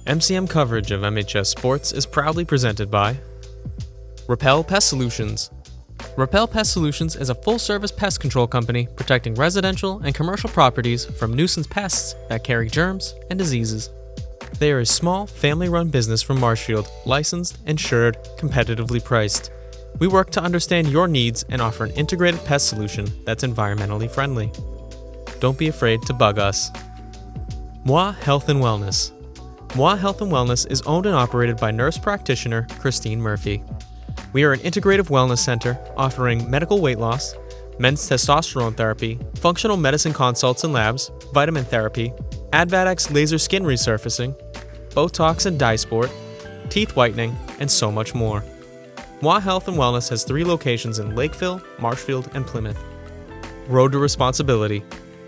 MCM coverage of MHS Sports is proudly presented by Repel Pest Solutions. Repel Pest Solutions is a full-service pest control company protecting residential and commercial properties from nuisance pests that carry germs and diseases. They are a small, family-run business from Marshfield, licensed, insured, competitively priced. We work to understand your needs and offer an integrated pest solution that's environmentally friendly. Don't be afraid to bug us. Moi Health and Wellness. Moi Health and Wellness is owned and operated by nurse practitioner Christine Murphy. We are an integrative wellness center offering medical weight loss, men's testosterone therapy, functional medicine consults and labs, vitamin therapy, Advadex laser skin resurfacing, Botox and dye sport, teeth whitening, and so much more. Moi Health and Wellness has 3 locations in Lakeville, Marshfield, and Plymouth. Road to Responsibility.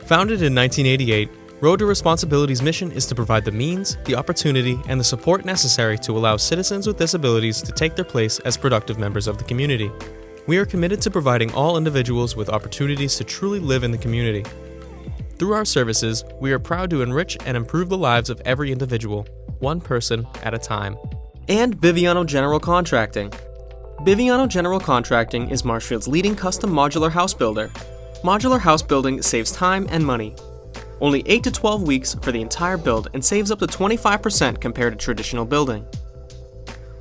Founded in 1988, Road to Responsibility's mission is to provide the means, the opportunity, and the support necessary to allow citizens with disabilities to take their place as productive members of the community. We are committed to providing all individuals with opportunities to truly live in the community. Through our services, we are proud to enrich and improve the lives of every individual, one person at a time. And Biviano General Contracting. Biviano General Contracting is Marshfield's leading custom modular house builder. Modular house building saves time and money. Only 8 to 12 weeks for the entire build and saves up to 25% compared to traditional building.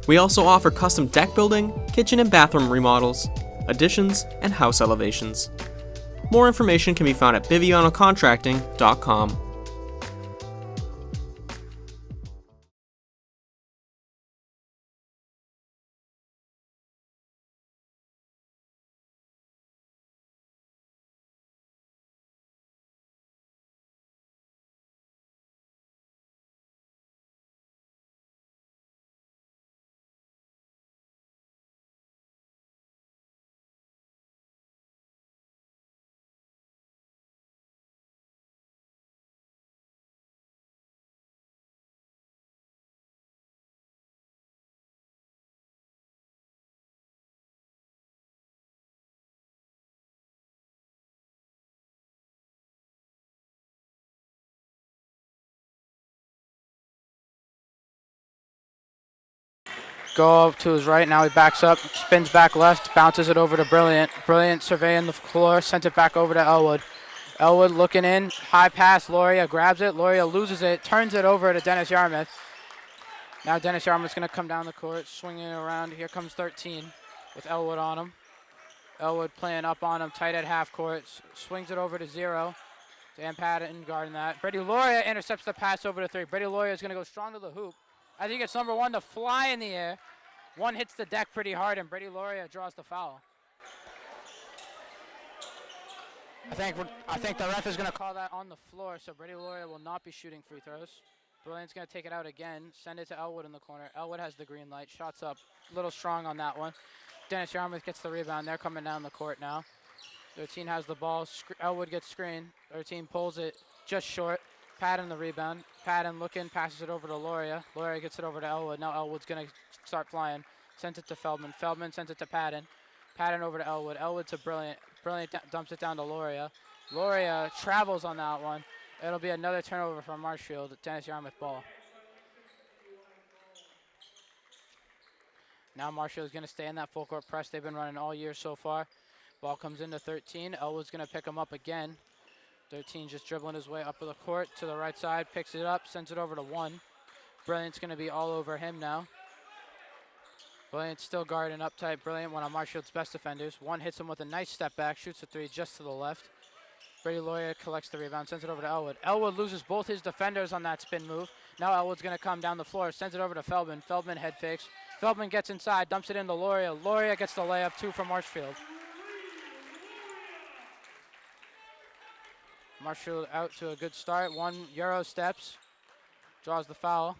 We also offer custom deck building, kitchen and bathroom remodels, additions, and house elevations. More information can be found at bivianocontracting.com. Go up to his right, now he backs up, spins back left, bounces it over to Brilliant. Brilliant surveying the floor, sent it back over to Elwood. Elwood looking in, high pass, Loria grabs it, Loria loses it, turns it over to Dennis Yarmouth. Now Dennis Yarmouth's gonna come down the court, swinging it around, here comes 13 with Elwood on him. Elwood playing up on him, tight at half court, swings it over to 0. Dan Patton guarding that. Brady Loria intercepts the pass over to 3. Brady Loria is gonna go strong to the hoop. I think it's number 1 to fly in the air. One hits the deck pretty hard, and Brady Loria draws the foul. I think the ref is going to call that on the floor, so Brady Loria will not be shooting free throws. Brilliant's going to take it out again, send it to Elwood in the corner. Elwood has the green light, shots up, a little strong on that one. Dennis Yarmouth gets the rebound. They're coming down the court now. 13 has the ball. Elwood gets screen. 13 pulls it just short. Patton the rebound. Patton looking, passes it over to Loria. Loria gets it over to Elwood. Now Elwood's going to start flying. Sends it to Feldman. Feldman sends it to Patton. Patton over to Elwood. Elwood to Brilliant. Brilliant dumps it down to Loria. Loria travels on that one. It'll be another turnover from Marshfield. Dennis Yarmouth ball. Now Marshfield is going to stay in that full court press they've been running all year so far. Ball comes into 13. Elwood's going to pick him up again. 13 just dribbling his way up to the court to the right side, picks it up, sends it over to 1. Brilliant's going to be all over him now. Brilliant still guarding up tight. Brilliant, one of Marshfield's best defenders. 1 hits him with a nice step back, shoots a 3 just to the left. Brady Loria collects the rebound, sends it over to Elwood. Elwood loses both his defenders on that spin move. Now Elwood's going to come down the floor, sends it over to Feldman. Feldman head fakes. Feldman gets inside, dumps it into Loria. Loria gets the layup, 2 from Marshfield. Marshfield out to a good start. 1 Euro steps, draws the foul.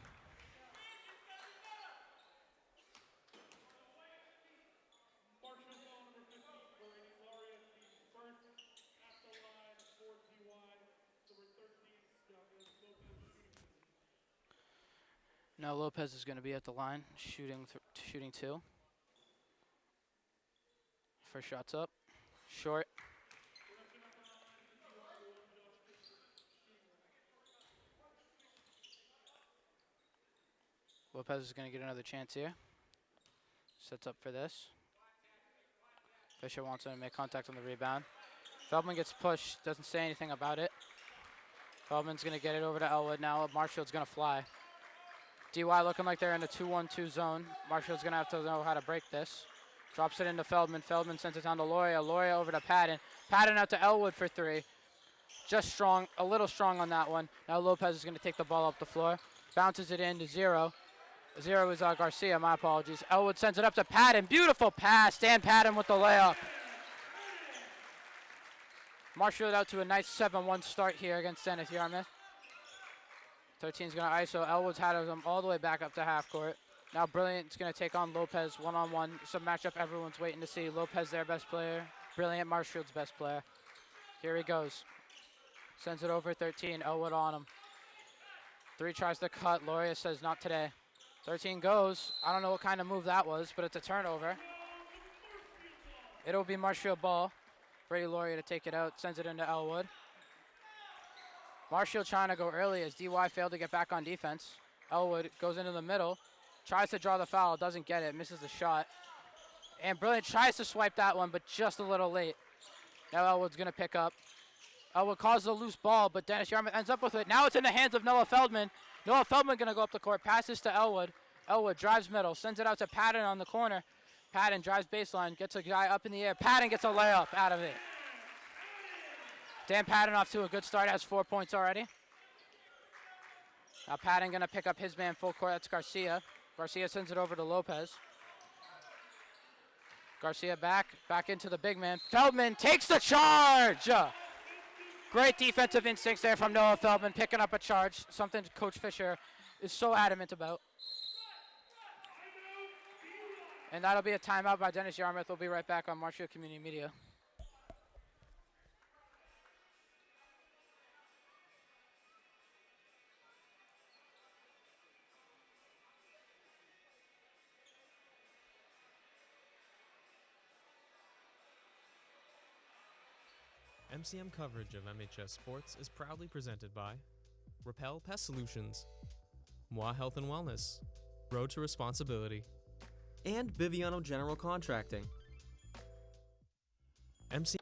Now Lopez is going to be at the line, shooting 2. First shot's up, short. Lopez is going to get another chance here. Sets up for this. Fisher wants him to make contact on the rebound. Feldman gets pushed, doesn't say anything about it. Feldman's going to get it over to Elwood now. Marshfield's going to fly. DY looking like they're in a 2-1-2 zone. Marshfield's going to have to know how to break this. Drops it into Feldman. Feldman sends it down to Loria. Loria over to Patton. Patton out to Elwood for three. Just strong, a little strong on that one. Now Lopez is going to take the ball up the floor. Bounces it in to Zero. Zero is Garcia, my apologies. Elwood sends it up to Patton. Beautiful pass. Dan Patton with the layup. Marshfield out to a nice 7-1 start here against Zenith Yarmouth. 13's going to ISO. Elwood's had him all the way back up to half court. Now Brilliant's going to take on Lopez one-on-one. Some matchup everyone's waiting to see. Lopez, their best player. Brilliant, Marshfield's best player. Here he goes. Sends it over 13. Elwood on him. 3 tries to cut. Loria says not today. 13 goes. I don't know what kind of move that was, but it's a turnover. It'll be Marshfield ball. Brady Loria to take it out. Sends it into Elwood. Marshfield trying to go early as DY failed to get back on defense. Elwood goes into the middle. Tries to draw the foul. Doesn't get it. Misses the shot. And Brilliant tries to swipe that one, but just a little late. Now Elwood's going to pick up. Elwood causes a loose ball, but Dennis Yarmouth ends up with it. Now it's in the hands of Noah Feldman. Noah Feldman going to go up the court. Passes to Elwood. Elwood drives middle. Sends it out to Patton on the corner. Patton drives baseline. Gets a guy up in the air. Patton gets a layup out of it. Dan Patton off to a good start. Has 4 points already. Now Patton going to pick up his man full court. That's Garcia. Garcia sends it over to Lopez. Garcia back into the big man. Feldman takes the charge. Great defensive instincts there from Noah Feldman, picking up a charge, something Coach Fisher is so adamant about. And that'll be a timeout by Dennis Yarmouth. We'll be right back on Marshfield Community Media. MCM coverage of MHS Sports is proudly presented by Repel Pest Solutions, Moi Health and Wellness, Road to Responsibility, and Biviano General Contracting. MC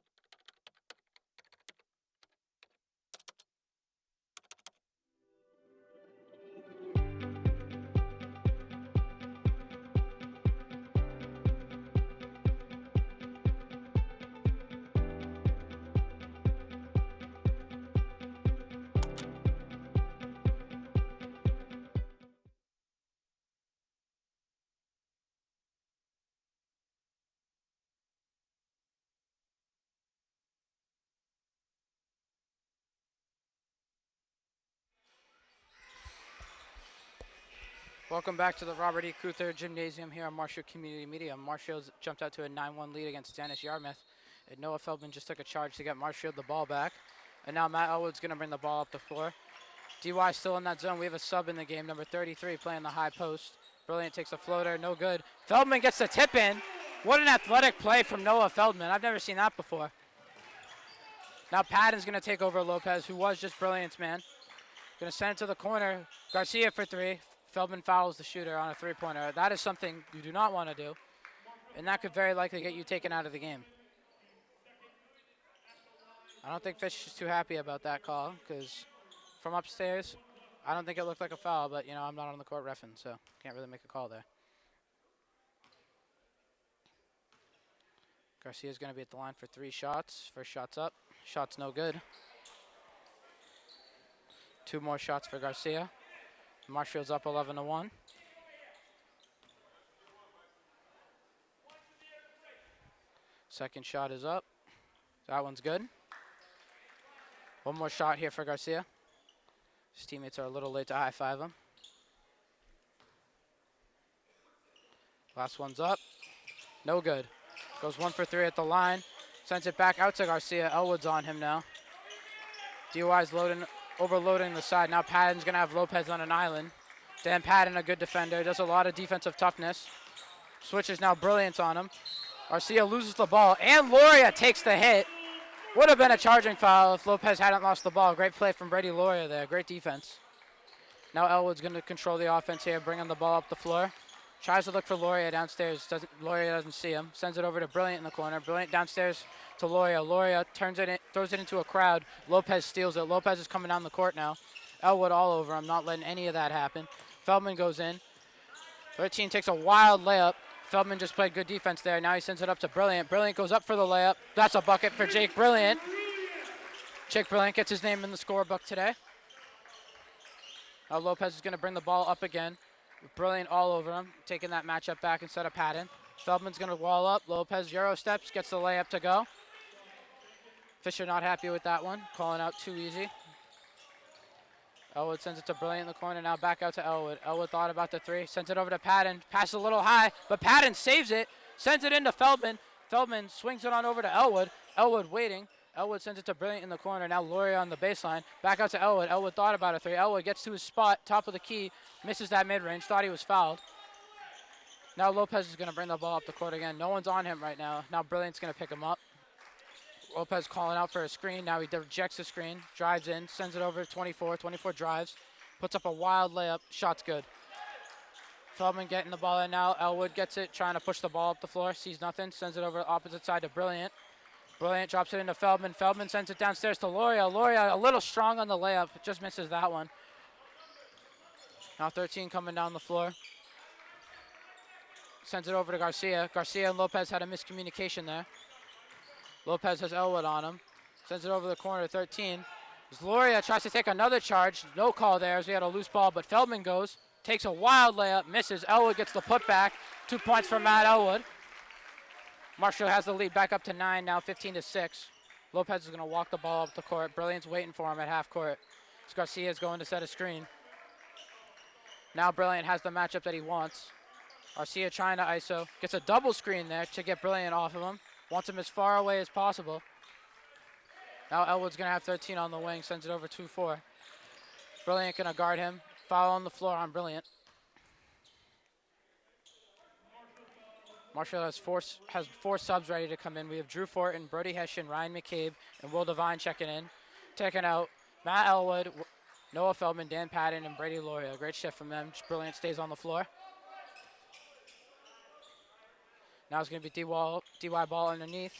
Welcome back to the Robert E. Cruther Gymnasium here on Marshfield Community Media. Marshfield's jumped out to a 9-1 lead against Dennis Yarmouth. And Noah Feldman just took a charge to get Marshfield the ball back. And now Matt Elwood's going to bring the ball up the floor. DY still in that zone. We have a sub in the game, number 33, playing the high post. Brilliant takes a floater, no good. Feldman gets the tip in. What an athletic play from Noah Feldman. I've never seen that before. Now Patton's going to take over Lopez, who was just Brilliant's man. Going to send it to the corner. Garcia for 3. Feldman fouls the shooter on a three-pointer. That is something you do not want to do, and that could very likely get you taken out of the game. I don't think Fish is too happy about that call, because from upstairs, I don't think it looked like a foul, but, you know, I'm not on the court reffing, so can't really make a call there. Garcia's going to be at the line for 3 shots. First shot's up. Shot's no good. 2 more shots for Garcia. Marshfield's up 11-1. Second shot is up. That one's good. 1 more shot here for Garcia. His teammates are a little late to high-five him. Last one's up. No good. Goes 1 for 3 at the line. Sends it back out to Garcia. Elwood's on him now. DY's overloading the side. Now Patton's going to have Lopez on an island. Dan Patton, a good defender, does a lot of defensive toughness. Switches now Brilliant on him. Garcia loses the ball, and Loria takes the hit. Would have been a charging foul if Lopez hadn't lost the ball. Great play from Brady Loria there. Great defense. Now Elwood's going to control the offense here, bringing the ball up the floor. Tries to look for Loria downstairs. Loria doesn't see him. Sends it over to Brilliant in the corner. Brilliant downstairs to Loria. Loria turns it in, throws it into a crowd. Lopez steals it. Lopez is coming down the court now. Elwood all over him, not letting any of that happen. Feldman goes in. 13 takes a wild layup. Feldman just played good defense there. Now he sends it up to Brilliant. Brilliant goes up for the layup. That's a bucket for Jake Brilliant. Jake Brilliant gets his name in the scorebook today. Now Lopez is going to bring the ball up again. Brilliant all over him, taking that matchup back instead of Patton. Feldman's going to wall up. Lopez Euro steps, gets the layup to go. Fisher not happy with that one, calling out too easy. Elwood sends it to Brilliant in the corner, now back out to Elwood. Elwood thought about the three, sends it over to Patton. Passes a little high, but Patton saves it, sends it into Feldman. Feldman swings it on over to Elwood. Elwood waiting. Elwood sends it to Brilliant in the corner. Now Loria on the baseline. Back out to Elwood. Elwood thought about a three. Elwood gets to his spot, top of the key, misses that mid-range, thought he was fouled. Now Lopez is going to bring the ball up the court again. No one's on him right now. Now Brilliant's going to pick him up. Lopez calling out for a screen. Now he rejects the screen, drives in, sends it over to 24. 24 drives, puts up a wild layup. Shot's good. Feldman getting the ball in now. Elwood gets it, trying to push the ball up the floor. Sees nothing, sends it over the opposite side to Brilliant. Brilliant drops it into Feldman. Feldman sends it downstairs to Loria. Loria a little strong on the layup, just misses that one. Now 13 coming down the floor. Sends it over to Garcia. Garcia and Lopez had a miscommunication there. Lopez has Elwood on him. Sends it over the corner to 13. As Loria tries to take another charge. No call there as we had a loose ball, but Feldman goes. Takes a wild layup, misses. Elwood gets the putback. 2 points for Matt Elwood. Marshfield has the lead back up to 9, now 15-6. Lopez is going to walk the ball up the court. Brilliant's waiting for him at half court. Garcia is going to set a screen. Now Brilliant has the matchup that he wants. Garcia trying to ISO. Gets a double screen there to get Brilliant off of him. Wants him as far away as possible. Now Elwood's going to have 13 on the wing. Sends it over 2-4. Brilliant going to guard him. Foul on the floor on Brilliant. Marshfield has four subs ready to come in. We have Drew Fortin, Brody Hessian, Ryan McCabe, and Will Devine checking in. Taking out Matt Elwood, Noah Feldman, Dan Patton, and Brady Loria. Great shift from them. Brilliant stays on the floor. Now it's going to be DY ball underneath.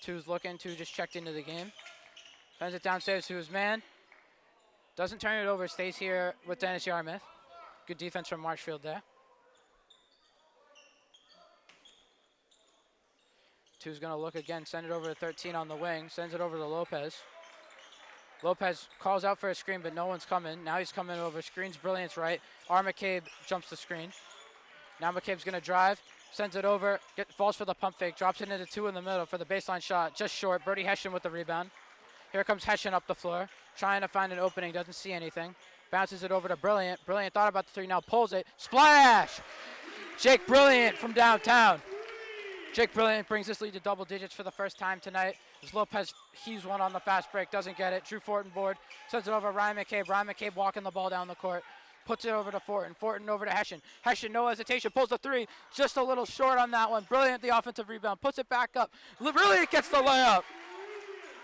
Two's looking. Two just checked into the game. Sends it downstairs to his man. Doesn't turn it over. Stays here with Dennis Yarmouth. Good defense from Marshfield there. Two's going to look again. Send it over to 13 on the wing. Sends it over to Lopez. Lopez calls out for a screen, but no one's coming. Now he's coming over. Screen's Brilliant's right. McCabe jumps the screen. Now McCabe's going to drive. Sends it over. Falls for the pump fake. Drops it into two in the middle for the baseline shot. Just short. Brody Hessian with the rebound. Here comes Hessian up the floor. Trying to find an opening. Doesn't see anything. Bounces it over to Brilliant. Brilliant thought about the three. Now pulls it. Splash! Jake Brilliant from downtown. Jake Brilliant brings this lead to double digits for the first time tonight. As Lopez heaves one on the fast break. Doesn't get it. Drew Fortin board. Sends it over to Ryan McCabe. Ryan McCabe walking the ball down the court. Puts it over to Fortin. Fortin over to Hessian. Hessian, no hesitation, pulls the three. Just a little short on that one. Brilliant, the offensive rebound. Puts it back up. Brilliant gets the layup.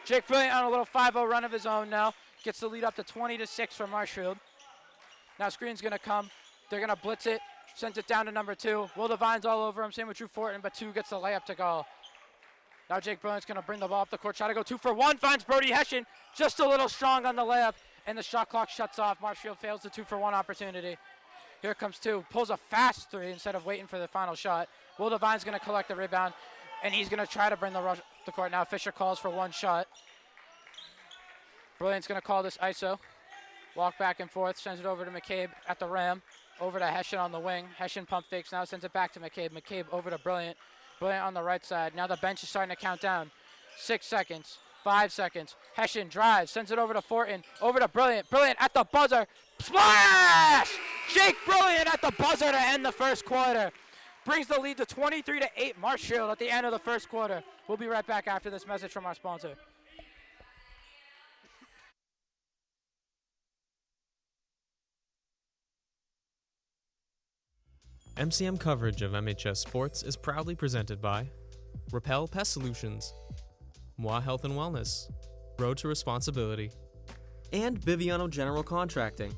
Jake Brilliant on a little 5-0 run of his own now. Gets the lead up to 20-6 for Marshfield. Now screen's going to come. They're going to blitz it. Sends it down to number 2. Will Devine's all over him. Same with Drew Fortin, but 2 gets the layup to go. Now Jake Brilliant's going to bring the ball up the court. Try to go 2 for 1. Finds Brody Hessian. Just a little strong on the layup. And the shot clock shuts off. Marshfield fails the 2 for 1 opportunity. Here comes 2. Pulls a fast 3 instead of waiting for the final shot. Will Devine's going to collect the rebound. And he's going to try to bring the rush up the court. Now Fisher calls for 1 shot. Brilliant's going to call this ISO. Walk back and forth. Sends it over to McCabe at the rim. Over to Hessian on the wing. Hessian pump fakes. Now sends it back to McCabe. McCabe over to Brilliant. Brilliant on the right side. Now the bench is starting to count down. 6 seconds. 5 seconds. Hessian drives. Sends it over to Fortin. Over to Brilliant. Brilliant at the buzzer. Splash! Jake Brilliant at the buzzer to end the first quarter. Brings the lead to 23-8 Marshfield at the end of the first quarter. We'll be right back after this message from our sponsor. MCM coverage of MHS Sports is proudly presented by Repel Pest Solutions, Moi Health and Wellness, Road to Responsibility, and Biviano General Contracting.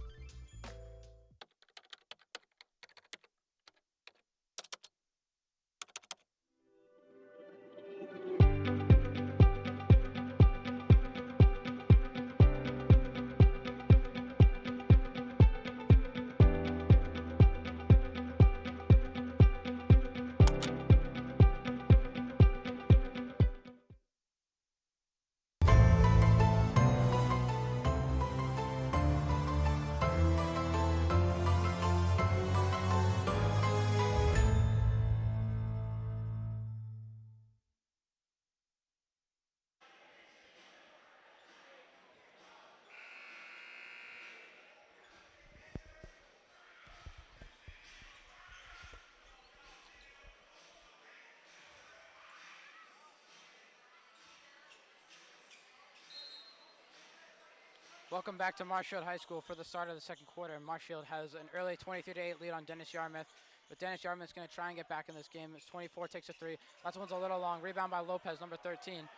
Welcome back to Marshfield High School for the start of the second quarter. Marshfield has an early 23-8 lead on Dennis Yarmouth, but Dennis Yarmouth's going to try and get back in this game. It's 24, takes a three. That one's a little long. Rebound by Lopez, number 13.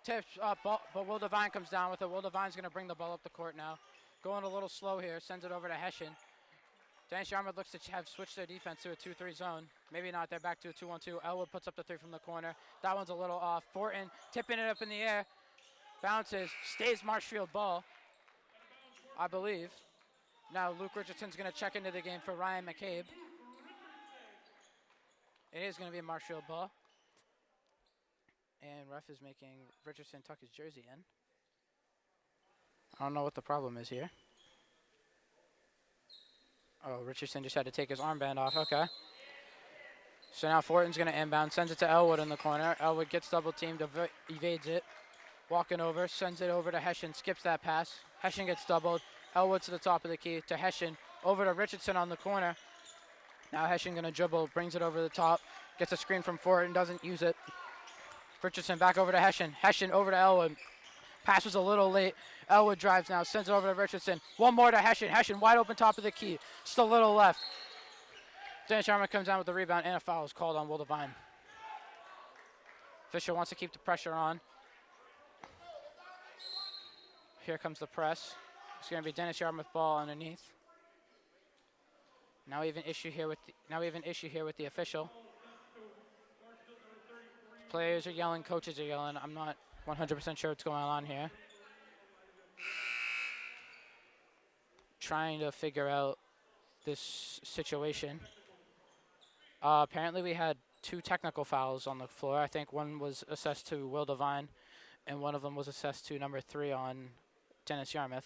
Tips up, but Will Devine comes down with it. Will Devine's going to bring the ball up the court now. Going a little slow here, sends it over to Hessian. Dennis Yarmouth looks to have switched their defense to a 2-3 zone. Maybe not, they're back to a 2-1-2. Elwood puts up the three from the corner. That one's a little off. Fortin tipping it up in the air. Bounces, stays Marshfield ball, I believe. Now Luke Richardson's going to check into the game for Ryan McCabe. It is going to be a Marshfield ball. And ref is making Richardson tuck his jersey in. I don't know what the problem is here. Oh, Richardson just had to take his armband off. Okay. So now Fortin's going to inbound, sends it to Elwood in the corner. Elwood gets double teamed, evades it. Walking over, sends it over to Hessian, skips that pass. Hessian gets doubled. Elwood to the top of the key, to Hessian, over to Richardson on the corner. Now Hessian going to dribble, brings it over the top, gets a screen from Fortin, doesn't use it. Richardson back over to Hessian. Hessian over to Elwood. Pass was a little late. Elwood drives now, sends it over to Richardson. One more to Hessian. Hessian wide open top of the key. Just a little left. Dennis Yarmouth comes down with the rebound, and a foul is called on Will Devine. Fisher wants to keep the pressure on. Here comes the press. It's going to be Dennis Yarmouth ball underneath. Now we have an issue here with the official. Players are yelling, coaches are yelling. I'm not 100% sure what's going on here. Trying to figure out this situation. Apparently we had 2 technical fouls on the floor. I think one was assessed to Will Devine, and one of them was assessed to number 3 on Dennis Yarmouth.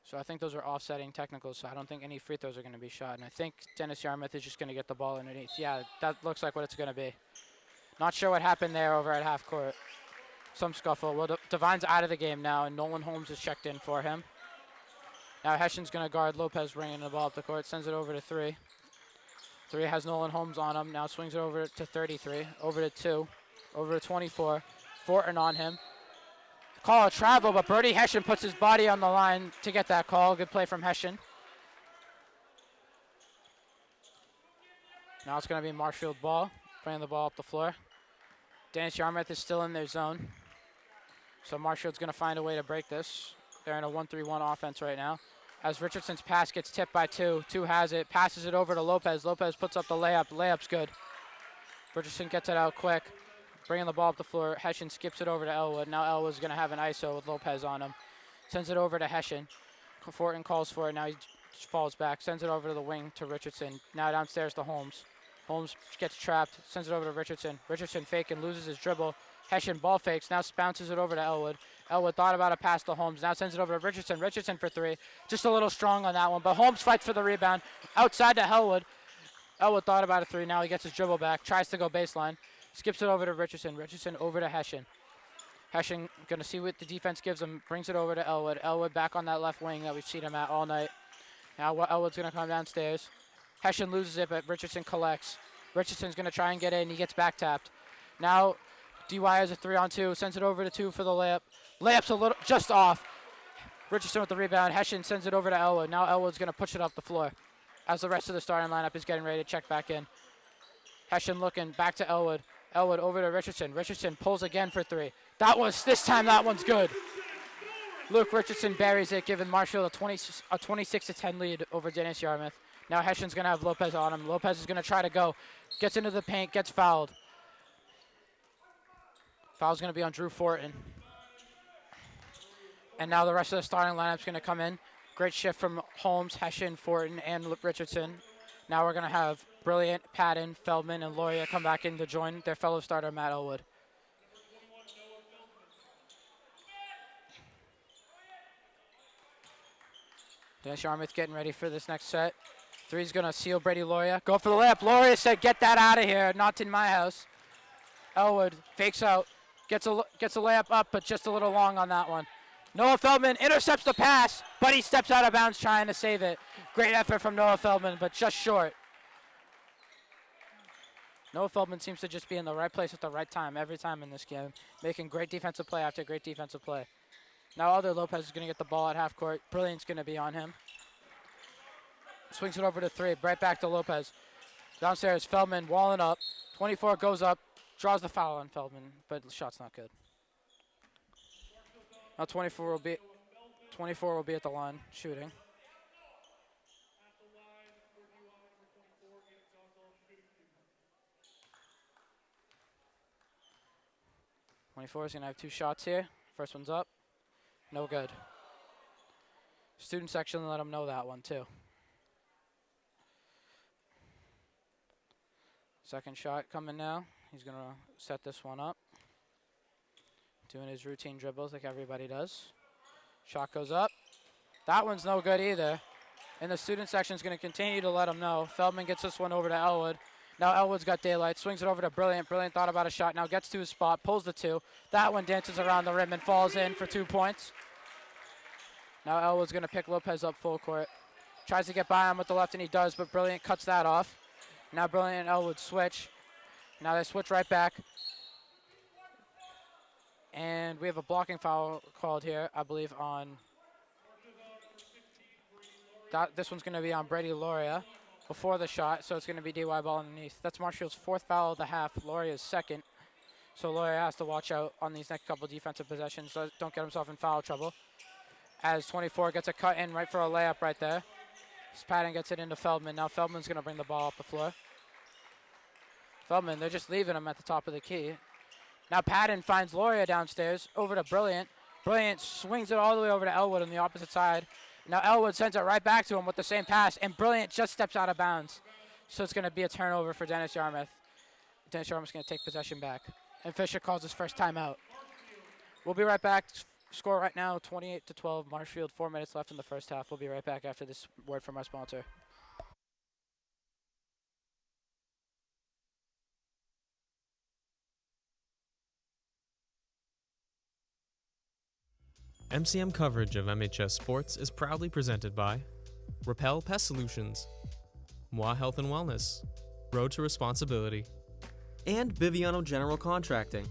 So I think those are offsetting technicals, so I don't think any free throws are going to be shot. And I think Dennis Yarmouth is just going to get the ball underneath. Yeah, that looks like what it's going to be. Not sure what happened there over at half court. Some scuffle. Well, Devine's out of the game now, and Nolan Holmes is checked in for him. Now Hessian's going to guard Lopez, bringing the ball up the court, sends it over to 3. 3 has Nolan Holmes on him. Now swings it over to 33, over to 2, over to 24. Fortin on him. Call a travel, but Brody Hessian puts his body on the line to get that call. Good play from Hessian. Now it's going to be Marshfield ball, bringing the ball up the floor. Dennis Yarmouth is still in their zone. So Marshfield's going to find a way to break this. They're in a 1-3-1 offense right now. As Richardson's pass gets tipped by 2. 2 has it, passes it over to Lopez. Lopez puts up the layup. Layup's good. Richardson gets it out quick. Bringing the ball up the floor. Hessian skips it over to Elwood. Now Elwood's going to have an ISO with Lopez on him. Sends it over to Hessian. Fortin calls for it. Now he just falls back. Sends it over to the wing to Richardson. Now downstairs to Holmes. Holmes gets trapped. Sends it over to Richardson. Richardson faking, loses his dribble. Hessian ball fakes. Now bounces it over to Elwood. Elwood thought about a pass to Holmes. Now sends it over to Richardson. Richardson for 3. Just a little strong on that one. But Holmes fights for the rebound. Outside to Elwood. Elwood thought about a 3. Now he gets his dribble back. Tries to go baseline. Skips it over to Richardson. Richardson over to Hessian. Hessian going to see what the defense gives him. Brings it over to Elwood. Elwood back on that left wing that we've seen him at all night. Now Elwood's going to come downstairs. Hessian loses it, but Richardson collects. Richardson's going to try and get in. He gets back tapped. Now DY has a 3-on-2. Sends it over to 2 for the layup. Layup's a little just off. Richardson with the rebound. Hessian sends it over to Elwood. Now Elwood's going to push it up the floor as the rest of the starting lineup is getting ready to check back in. Hessian looking back to Elwood. Elwood over to Richardson. Richardson pulls again for 3. This time that one's good. Luke Richardson buries it, giving Marshfield a 26-10 lead over Dennis Yarmouth. Now Hessian's going to have Lopez on him. Lopez is going to try to go. Gets into the paint, gets fouled. Foul's going to be on Drew Fortin. And now the rest of the starting lineup's going to come in. Great shift from Holmes, Hessian, Fortin, and Richardson. Now we're going to have Brilliant, Patton, Feldman, and Loria come back in to join their fellow starter, Matt Elwood. Dennis Yarmouth getting ready for this next set. 3's going to seal Brady Loria. Go for the layup. Loria said, get that out of here. Not in my house. Elwood fakes out. Gets a layup up, but just a little long on that one. Noah Feldman intercepts the pass, but he steps out of bounds trying to save it. Great effort from Noah Feldman, but just short. Noah Feldman seems to just be in the right place at the right time every time in this game, making great defensive play after great defensive play. Now Alder Lopez is going to get the ball at half court. Brilliant's going to be on him. Swings it over to 3, right back to Lopez. Downstairs, Feldman walling up. 24 goes up, draws the foul on Feldman, but the shot's not good. Now 24 will be at the line, shooting. 24 is going to have 2 shots here. First one's up. No good. Student section let him know that one, too. Second shot coming now. He's going to set this one up. Doing his routine dribbles like everybody does. Shot goes up. That one's no good either. And the student section is going to continue to let him know. Feldman gets this one over to Elwood. Now Elwood's got daylight. Swings it over to Brilliant. Brilliant thought about a shot. Now gets to his spot. Pulls the 2. That one dances around the rim and falls in for 2 points. Now Elwood's going to pick Lopez up full court. Tries to get by him with the left, and he does, but Brilliant cuts that off. Now Brilliant and Elwood switch. Now they switch right back. And we have a blocking foul called here, I believe, on... This one's going to be on Brady Loria before the shot, so it's going to be DY ball underneath. That's Marshfield's 4th foul of the half. Loria's 2nd. So Loria has to watch out on these next couple defensive possessions, so don't get himself in foul trouble. As 24 gets a cut in right for a layup right there. Patton gets it into Feldman. Now Feldman's going to bring the ball up the floor. Feldman, they're just leaving him at the top of the key. Now Patton finds Loria downstairs, over to Brilliant. Brilliant swings it all the way over to Elwood on the opposite side. Now Elwood sends it right back to him with the same pass, and Brilliant just steps out of bounds. So it's going to be a turnover for Dennis Yarmouth. Dennis Yarmouth's going to take possession back. And Fisher calls his first timeout. We'll be right back. Score right now, 28-12. Marshfield, 4 minutes left in the first half. We'll be right back after this word from our sponsor. MCM coverage of MHS sports is proudly presented by Repel Pest Solutions, Moi Health and Wellness, Road to Responsibility, and Biviano General Contracting.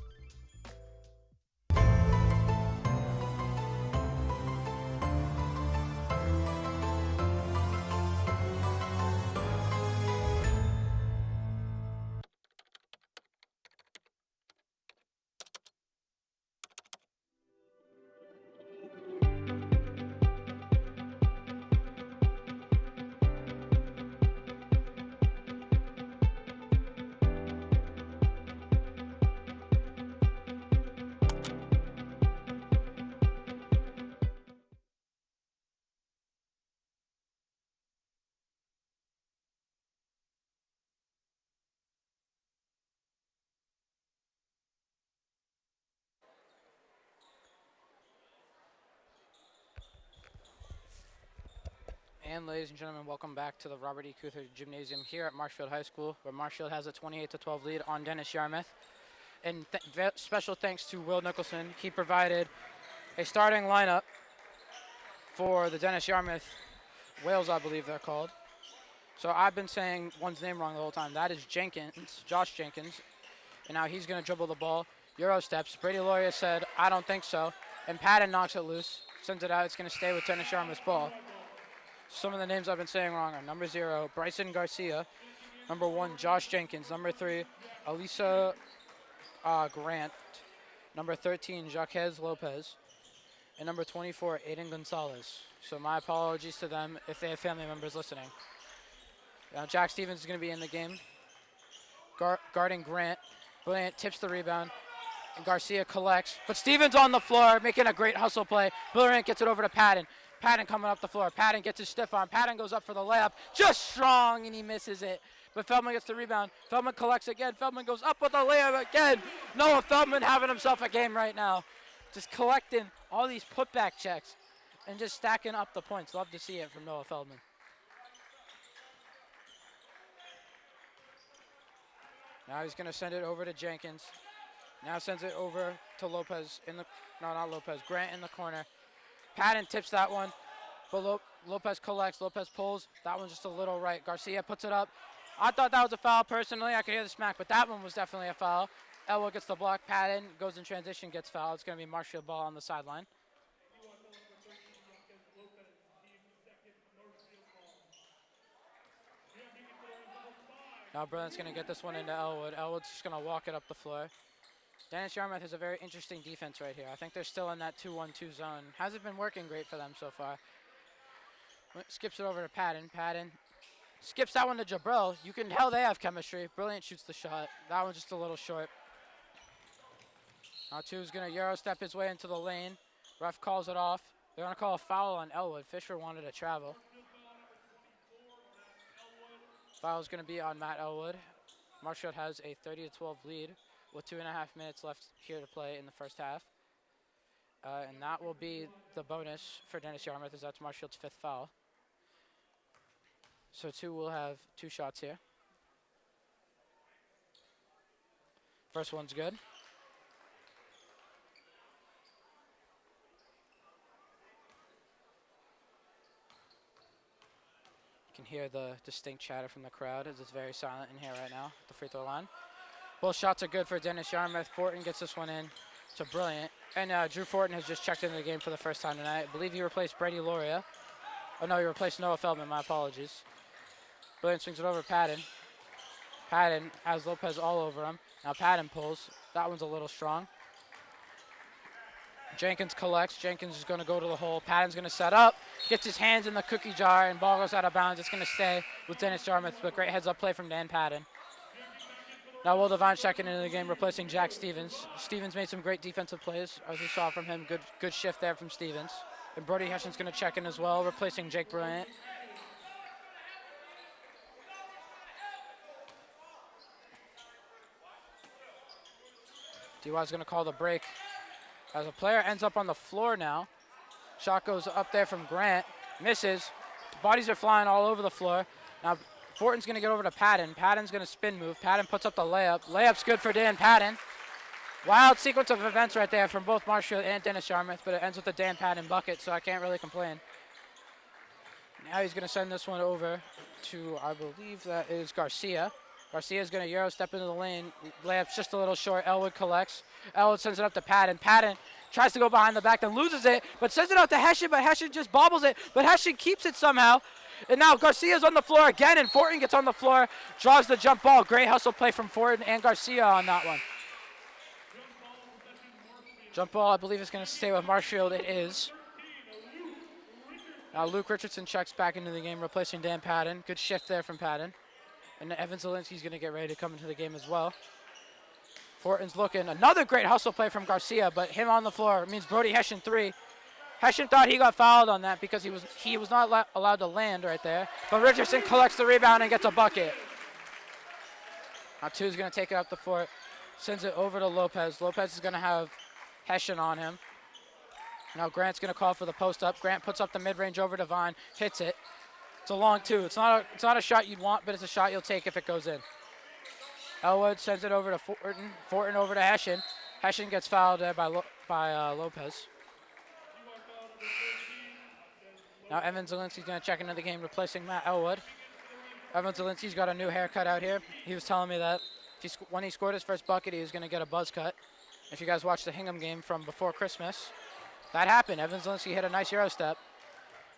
And ladies and gentlemen, welcome back to the Robert E. Cuther Gymnasium here at Marshfield High School, where Marshfield has a 28-12 lead on Dennis Yarmouth. And special thanks to Will Nicholson. He provided a starting lineup for the Dennis Yarmouth Whales, I believe they're called. So I've been saying one's name wrong the whole time. That is Jenkins, Josh Jenkins. And now he's going to dribble the ball. Euro steps. Brady Loria said, I don't think so. And Patton knocks it loose, sends it out. It's going to stay with Dennis Yarmouth's ball. Some of the names I've been saying wrong are number 0, Bryson Garcia. Number 1, Josh Jenkins. Number 3, Elisa Grant. Number 13, Jaquez Lopez. And number 24, Aiden Gonzalez. So my apologies to them if they have family members listening. Now Jack Stevens is going to be in the game. Guarding Grant. Brilliant tips the rebound. And Garcia collects. But Stevens on the floor, making a great hustle play. Brilliant gets it over to Patton. Patton coming up the floor. Patton gets his stiff arm. Patton goes up for the layup. Just strong, and he misses it. But Feldman gets the rebound. Feldman collects again. Feldman goes up with a layup again. Noah Feldman having himself a game right now. Just collecting all these putback checks and just stacking up the points. Love to see it from Noah Feldman. Now he's going to send it over to Jenkins. Now sends it over to Lopez in the, no, not Lopez, Grant in the corner. Patton tips that one, but Lopez collects. Lopez pulls. That one's just a little right. Garcia puts it up. I thought that was a foul personally. I could hear the smack, but that one was definitely a foul. Elwood gets the block, Patton goes in transition, gets fouled. It's going to be Marshfield ball on the sideline. Now Brilliant's going to get this one into Elwood. Elwood's just going to walk it up the floor. Dennis Yarmouth has a very interesting defense right here. I think they're still in that 2-1-2 zone. Hasn't been working great for them so far. Skips it over to Patton. Patton skips that one to Jabril. You can tell they have chemistry. Brilliant shoots the shot. That one's just a little short. Now Two's going to Euro step his way into the lane. Ref calls it off. They're going to call a foul on Elwood. Fisher wanted to travel. Foul's going to be on Matt Elwood. Marshfield has a 30-12 lead with 2.5 minutes left here to play in the first half. And that will be the bonus for Dennis Yarmouth, as that's Marshfield's 5th foul. So Two will have 2 shots here. First one's good. You can hear the distinct chatter from the crowd as it's very silent in here right now at the free throw line. Both shots are good for Dennis Yarmouth. Fortin gets this one in to Brilliant. And Drew Fortin has just checked into the game for the first time tonight. I believe he replaced Brady Loria. Oh no, he replaced Noah Feldman, my apologies. Brilliant swings it over Patton. Patton has Lopez all over him. Now Patton pulls. That one's a little strong. Jenkins collects. Jenkins is going to go to the hole. Patton's going to set up. Gets his hands in the cookie jar and ball goes out of bounds. It's going to stay with Dennis Yarmouth, but great heads up play from Dan Patton. Now Will Devine checking into the game, replacing Jack Stevens. Stevens made some great defensive plays, as we saw from him. Good shift there from Stevens. And Brody Hession's going to check in as well, replacing Jake Bryant. DY's going to call the break. As a player ends up on the floor now. Shot goes up there from Grant. Misses. Bodies are flying all over the floor. Now Fortin's going to get over to Patton. Patton's going to spin move. Patton puts up the layup. Layup's good for Dan Patton. Wild sequence of events right there from both Marshfield and Dennis Yarmouth, but it ends with a Dan Patton bucket, so I can't really complain. Now he's going to send this one over to, I believe that is Garcia. Garcia's going to Euro step into the lane. Layup's just a little short. Elwood collects. Elwood sends it up to Patton. Patton tries to go behind the back, then loses it, but sends it out to Hession, but Hession just bobbles it, but Hession keeps it somehow. And now Garcia's on the floor again, and Fortin gets on the floor, draws the jump ball. Great hustle play from Fortin and Garcia on that one. Jump ball, I believe, is going to stay with Marshfield. It is. Now Luke Richardson checks back into the game, replacing Dan Patton. Good shift there from Patton. And Evan Zielinski's going to get ready to come into the game as well. Fortin's looking. Another great hustle play from Garcia, but him on the floor means Brody Hession 3. Hession thought he got fouled on that because he was not allowed to land right there. But Richardson collects the rebound and gets a bucket. Now Two's going to take it up the floor. Sends it over to Lopez. Lopez is going to have Hession on him. Now Grant's going to call for the post up. Grant puts up the mid-range over to Vine. Hits it. It's a long 2. It's not a shot you'd want, but it's a shot you'll take if it goes in. Elwood sends it over to Fortin. Fortin over to Hession. Hession gets fouled there by Lopez. Now Evan Zielinski's going to check into the game, replacing Matt Elwood. Evan Zielinski's got a new haircut out here. He was telling me that when he scored his first bucket, he was going to get a buzz cut. If you guys watched the Hingham game from before Christmas, that happened. Evan Zielinski hit a nice Euro step.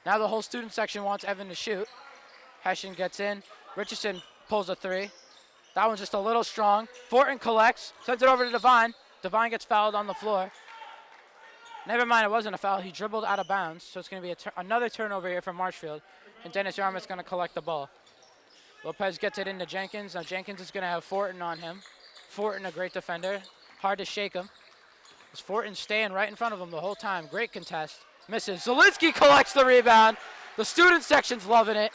Now the whole student section wants Evan to shoot. Hession gets in. Richardson pulls a 3. That one's just a little strong. Fortin collects, sends it over to Devine. Devine gets fouled on the floor. Never mind, it wasn't a foul. He dribbled out of bounds, so it's going to be another turnover here from Marshfield, and Dennis Yarmouth's going to collect the ball. Lopez gets it into Jenkins. Now Jenkins is going to have Fortin on him. Fortin, a great defender. Hard to shake him. As Fortin staying right in front of him the whole time. Great contest. Misses. Zielinski collects the rebound. The student section's loving it.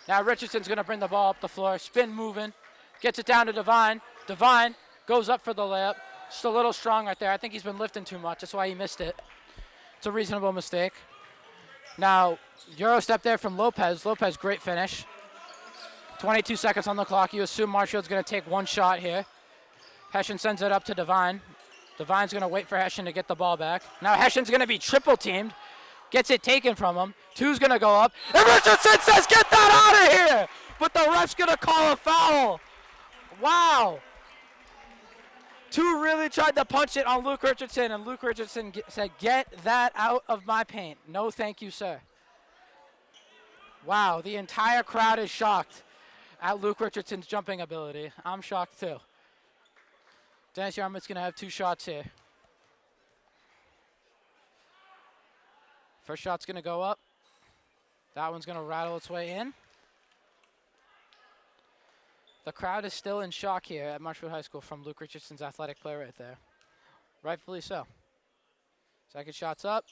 Now Richardson's going to bring the ball up the floor. Spin moving. Gets it down to Devine. Devine goes up for the layup. Just a little strong right there. I think he's been lifting too much. That's why he missed it. It's a reasonable mistake. Now, Euro step there from Lopez. Lopez, great finish. 22 seconds on the clock. You assume Marshfield's going to take one shot here. Hession sends it up to Devine. Devine's going to wait for Hession to get the ball back. Now Hession's going to be triple teamed. Gets it taken from him. Two's going to go up. And Richardson says, get that out of here! but the ref's gonna call a foul. Wow. Two really tried to punch it on Luke Richardson, and Luke Richardson said, "Get that out of my paint." No, thank you, sir. Wow, the entire crowd is shocked at Luke Richardson's jumping ability. I'm shocked too. Dennis Yarmouth's gonna have 2 shots here. First shot's gonna go up. That one's gonna rattle its way in. The crowd is still in shock here at Marshfield High School from Luke Richardson's athletic play right there. Rightfully so. Second shot's up.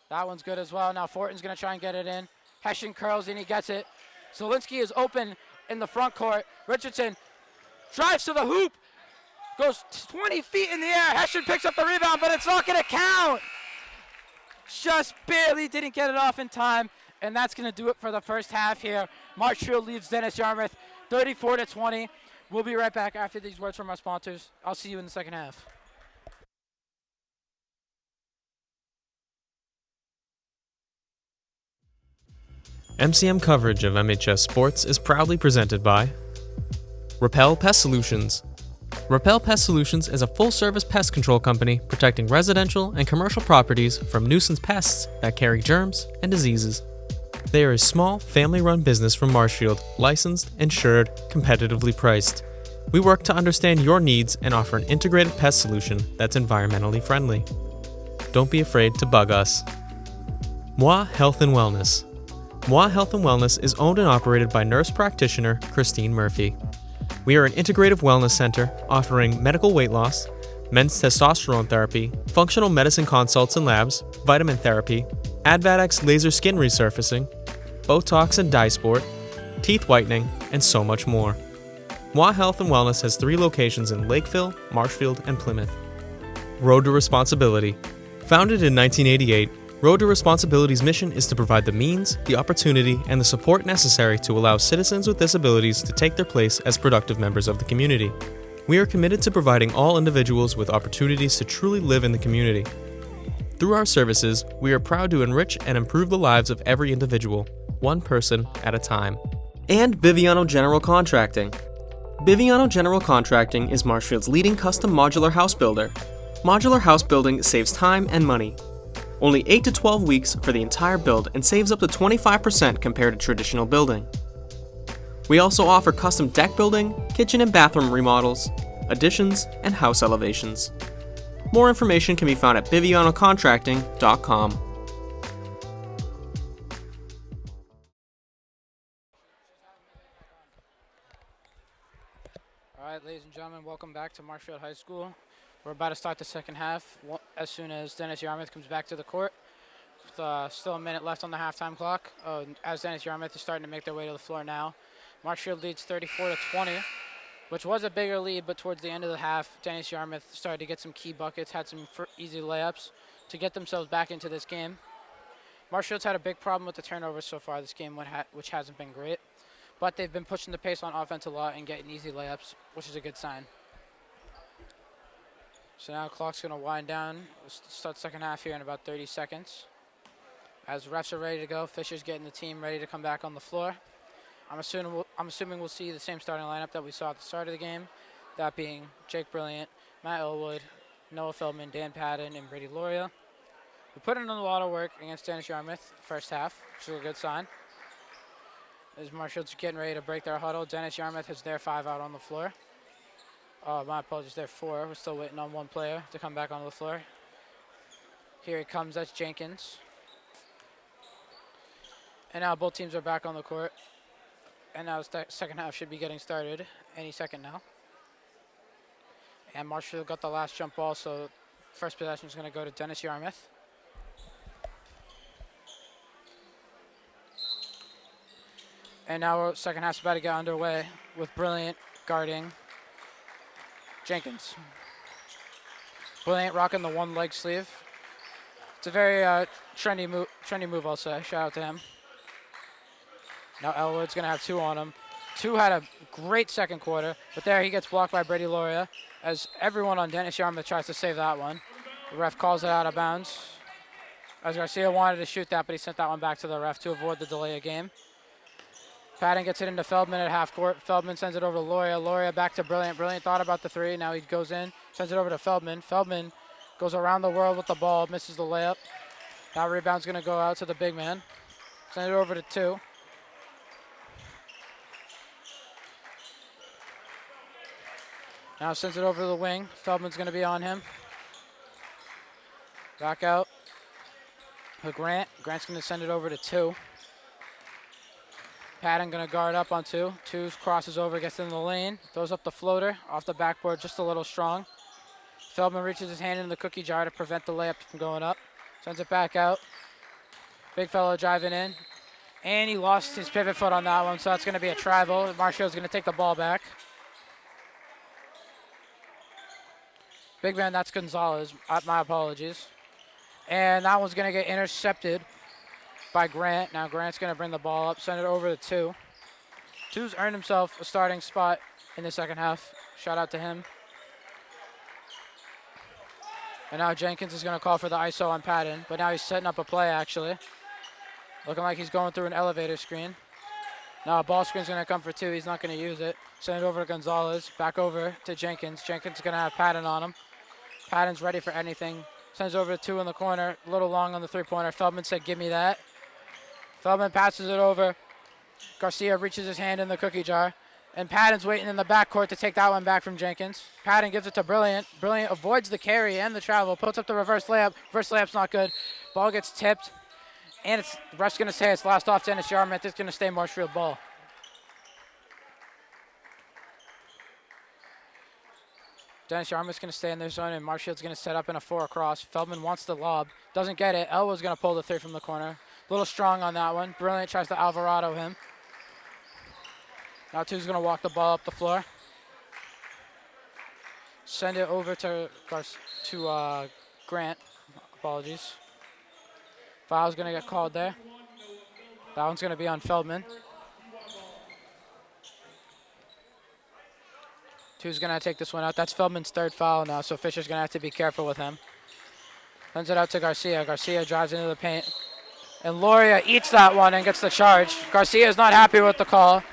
That one's good as well. Now Fortin's gonna try and get it in. Hessian curls and he gets it. Zielinski is open in the front court. Richardson drives to the hoop. Goes 20 feet in the air. Hessian picks up the rebound, but it's not gonna count. Just barely didn't get it off in time. And that's gonna do it for the first half here. Marshfield leads Dennis Yarmouth 34-20. We'll be right back after these words from our sponsors. I'll see you in the second half. MCM coverage of MHS Sports is proudly presented by Repel Pest Solutions. Repel Pest Solutions is a full-service pest control company protecting residential and commercial properties from nuisance pests that carry germs and diseases. They are a small, family-run business from Marshfield, licensed, insured, competitively priced. We work to understand your needs and offer an integrated pest solution that's environmentally friendly. Don't be afraid to bug us. Moi Health and Wellness. Moi Health and Wellness is owned and operated by nurse practitioner Christine Murphy. We are an integrative wellness center offering medical weight loss, men's testosterone therapy, functional medicine consults and labs, vitamin therapy, Advadex laser skin resurfacing, Botox and dye sport, teeth whitening, and so much more. Moi Health and Wellness has 3 locations in Lakeville, Marshfield, and Plymouth. Road to Responsibility. Founded in 1988, Road to Responsibility's mission is to provide the means, the opportunity, and the support necessary to allow citizens with disabilities to take their place as productive members of the community. We are committed to providing all individuals with opportunities to truly live in the community. Through our services, we are proud to enrich and improve the lives of every individual, one person at a time. And Biviano General Contracting. Biviano General Contracting is Marshfield's leading custom modular house builder. Modular house building saves time and money. Only 8 to 12 weeks for the entire build and saves up to 25% compared to traditional building. We also offer custom deck building, kitchen and bathroom remodels, additions, and house elevations. More information can be found at bivianocontracting.com. All right, ladies and gentlemen, welcome back to Marshfield High School. We're about to start the second half as soon as Dennis Yarmouth comes back to the court. With still a minute left on the halftime clock. As Dennis Yarmouth is starting to make their way to the floor now. Marshfield leads 34-20, which was a bigger lead, but towards the end of the half, Dennis Yarmouth started to get some key buckets, had some easy layups to get themselves back into this game. Marshfield's had a big problem with the turnovers so far this game, which hasn't been great. But they've been pushing the pace on offense a lot and getting easy layups, which is a good sign. So now the clock's going to wind down. We'll start the second half here in about 30 seconds. As refs are ready to go, Fisher's getting the team ready to come back on the floor. I'm assuming we'll see the same starting lineup that we saw at the start of the game, that being Jake Brilliant, Matt Elwood, Noah Feldman, Dan Patton, and Brady Loria. We put in a lot of work against Dennis Yarmouth first half, which is a good sign. As Marshfield's getting ready to break their huddle, Dennis Yarmouth has their 5 out on the floor. My apologies, they're 4. We're still waiting on one player to come back onto the floor. Here he comes, that's Jenkins. And now both teams are back on the court. And now the second half should be getting started any second now. And Marshfield got the last jump ball, so first possession is going to go to Dennis Yarmouth. And now second half's about to get underway with Brilliant guarding Jenkins. Brilliant rocking the one leg sleeve. It's a very trendy move, I'll say. Shout out to him. Now Elwood's going to have 2 on him. 2 had a great second quarter, but there he gets blocked by Brady Loria as everyone on Dennis Yarmouth tries to save that one. The ref calls it out of bounds. As Garcia wanted to shoot that, but he sent that one back to the ref to avoid the delay of game. Patton gets it into Feldman at half court. Feldman sends it over to Loria. Loria back to Brilliant. Brilliant thought about the three. Now he goes in, sends it over to Feldman. Feldman goes around the world with the ball, misses the layup. That rebound's going to go out to the big man. Send it over to 2. Now sends it over to the wing. Feldman's going to be on him. Back out to Grant. Grant's going to send it over to 2. Patton going to guard up on 2. 2 crosses over, gets in the lane, throws up the floater, off the backboard, just a little strong. Feldman reaches his hand in the cookie jar to prevent the layup from going up. Sends it back out. Big fellow driving in. And he lost his pivot foot on that one, so that's going to be a travel. Marshfield's going to take the ball back. Big man, that's Gonzalez. My apologies. And that one's going to get intercepted by Grant. Now Grant's going to bring the ball up, send it over to 2. 2's earned himself a starting spot in the second half. Shout out to him. And now Jenkins is going to call for the ISO on Patton, but now he's setting up a play, actually. Looking like he's going through an elevator screen. Now a ball screen's going to come for 2. He's not going to use it. Send it over to Gonzalez. Back over to Jenkins. Jenkins is going to have Patton on him. Patton's ready for anything. Sends over to 2 in the corner. A little long on the three-pointer. Feldman said, give me that. Feldman passes it over. Garcia reaches his hand in the cookie jar. And Patton's waiting in the backcourt to take that one back from Jenkins. Patton gives it to Brilliant. Brilliant avoids the carry and the travel. Puts up the reverse layup. Reverse layup's not good. Ball gets tipped. And it's the ref's going to say it's last off Dennis Yarmouth. It's going to stay Marshfield ball. Dennis Yarmouth's going to stay in their zone, and Marshfield's going to set up in a 4 across. Feldman wants the lob. Doesn't get it. Elwood's going to pull the 3 from the corner. A little strong on that one. Brilliant tries to Alvarado him. Now 2's going to walk the ball up the floor. Send it over to Grant. Apologies. Foul's going to get called there. That one's going to be on Feldman. 2's going to take this one out. That's Feldman's 3rd foul now, so Fisher's going to have to be careful with him. Sends it out to Garcia. Garcia drives into the paint. And Loria eats that one and gets the charge. Garcia's not happy with the call.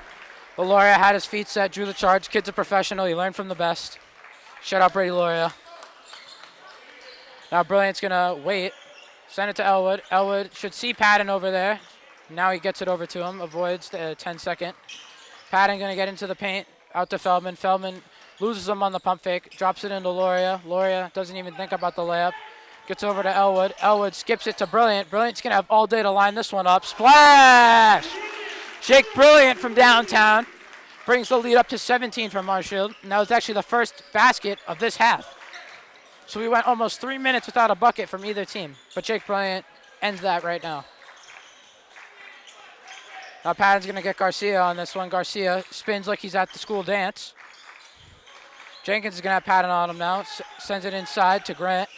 But Loria had his feet set, drew the charge. Kid's a professional. He learned from the best. Shout out Brady Loria. Now Brilliant's going to wait. Send it to Elwood. Elwood should see Patton over there. Now he gets it over to him. Avoids the 10-second. Patton going to get into the paint. Out to Feldman. Feldman loses him on the pump fake. Drops it into Loria. Loria doesn't even think about the layup. Gets over to Elwood. Elwood skips it to Brilliant. Brilliant's going to have all day to line this one up. Splash! Jake Brilliant from downtown brings the lead up to 17 from Marshfield. And that was actually the first basket of this half. So we went almost 3 minutes without a bucket from either team. But Jake Brilliant ends that right now. Now Patton's going to get Garcia on this one. Garcia spins like he's at the school dance. Jenkins is going to have Patton on him now. Sends it inside to Grant.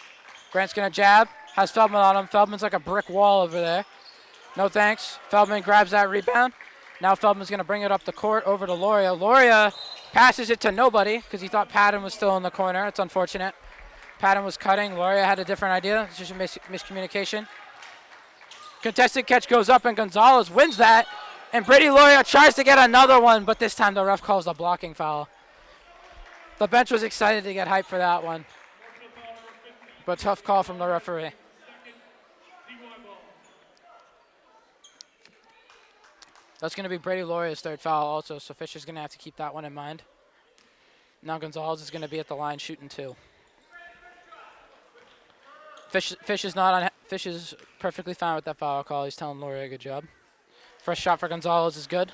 Grant's going to jab. Has Feldman on him. Feldman's like a brick wall over there. No thanks. Feldman grabs that rebound. Now Feldman's going to bring it up the court over to Loria. Loria passes it to nobody because he thought Patton was still in the corner. It's unfortunate. Patton was cutting. Loria had a different idea. It's just a miscommunication. Contested catch goes up, and Gonzalez wins that. And Brady Loria tries to get another one, but this time the ref calls a blocking foul. The bench was excited to get hyped for that one. But tough call from the referee. That's going to be Brady Loria's 3rd foul also, so Fisher's going to have to keep that one in mind. Now Gonzalez is going to be at the line shooting 2. Fish is perfectly fine with that foul call. He's telling Loria good job. First shot for Gonzalez is good.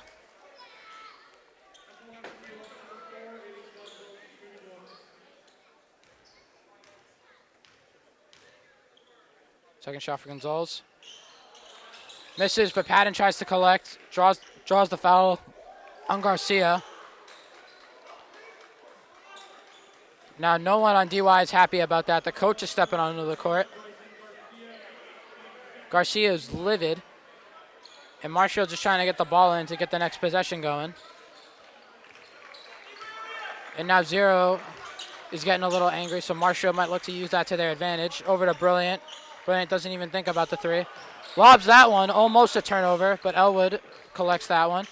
Second shot for Gonzalez. Misses, but Patton tries to collect. Draws the foul on Garcia. Now no one on DY is happy about that. The coach is stepping onto the court. Garcia is livid. And Marshfield's just trying to get the ball in to get the next possession going. And now Zero is getting a little angry, so Marshfield might look to use that to their advantage. Over to Brilliant. Brilliant doesn't even think about the 3. Lobs that one, almost a turnover, but Elwood collects that one.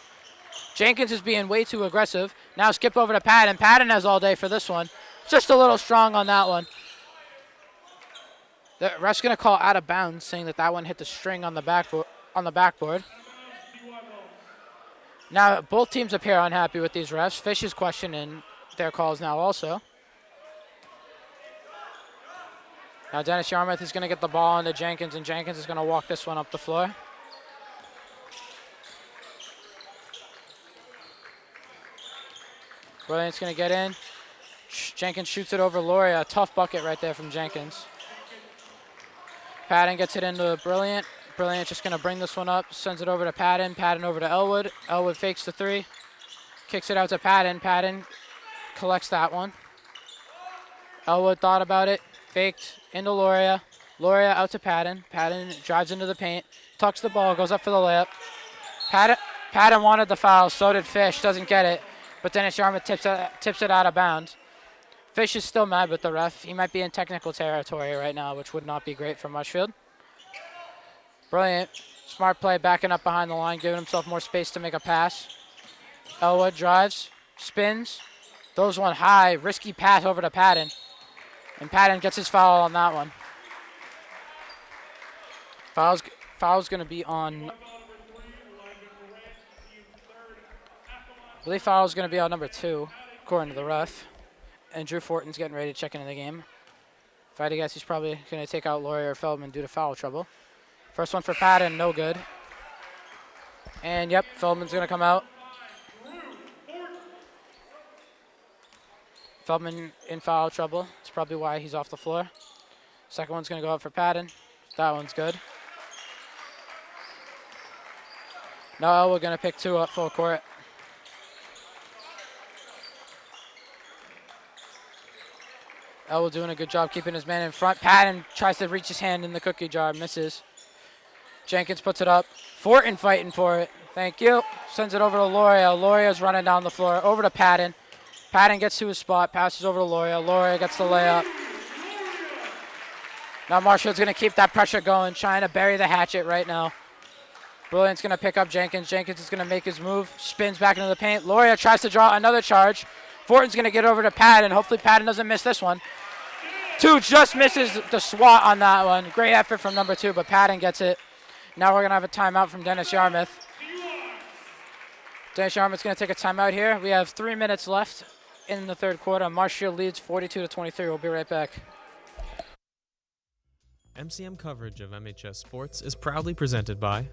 Jenkins is being way too aggressive. Now skip over to Patton. Patton has all day for this one. Just a little strong on that one. The ref's going to call out of bounds, saying that that one hit the string on the backboard. Now both teams appear unhappy with these refs. Fish is questioning their calls now also. Now Dennis Yarmouth is going to get the ball into Jenkins, and Jenkins is going to walk this one up the floor. Brilliant's going to get in. Jenkins shoots it over Loria. A tough bucket right there from Jenkins. Patton gets it into Brilliant. Brilliant just going to bring this one up, sends it over to Patton. Patton over to Elwood. Elwood fakes the three. Kicks it out to Patton. Patton collects that one. Elwood thought about it. Faked into Loria. Loria out to Patton. Patton drives into the paint. Tucks the ball. Goes up for the layup. Patton wanted the foul. So did Fish. Doesn't get it. But Dennis Yarmouth tips it out of bounds. Fish is still mad with the ref. He might be in technical territory right now, which would not be great for Marshfield. Brilliant. Smart play, backing up behind the line, giving himself more space to make a pass. Elwood drives, spins, throws one high, risky pass over to Patton. And Patton gets his foul on that one. Foul's going to be on... I believe foul's going to be on number 2, according to the ref. And Drew Fortin's getting ready to check into the game. If I had to guess, he's probably going to take out Laurier or Feldman due to foul trouble. First one for Patton, no good. And yep, Feldman's going to come out. Feldman in foul trouble. That's probably why he's off the floor. Second one's going to go up for Patton. That one's good. Now we're going to pick 2 up full court. Elwood doing a good job keeping his man in front. Patton tries to reach his hand in the cookie jar, misses. Jenkins puts it up. Fortin fighting for it. Thank you. Sends it over to Loria. Loria's running down the floor. Over to Patton. Patton gets to his spot, passes over to Loria. Loria gets the layup. Now Marshfield's going to keep that pressure going, trying to bury the hatchet right now. Brilliant's going to pick up Jenkins. Jenkins is going to make his move. Spins back into the paint. Loria tries to draw another charge. Fortin's going to get over to Patton. Hopefully Patton doesn't miss this one. 2 just misses the swat on that one. Great effort from number 2, but Patton gets it. Now we're going to have a timeout from Dennis Yarmouth. Dennis Yarmouth's going to take a timeout here. We have 3 minutes left in the third quarter. Marshfield leads 42-23. We'll be right back. MCM coverage of MHS Sports is proudly presented by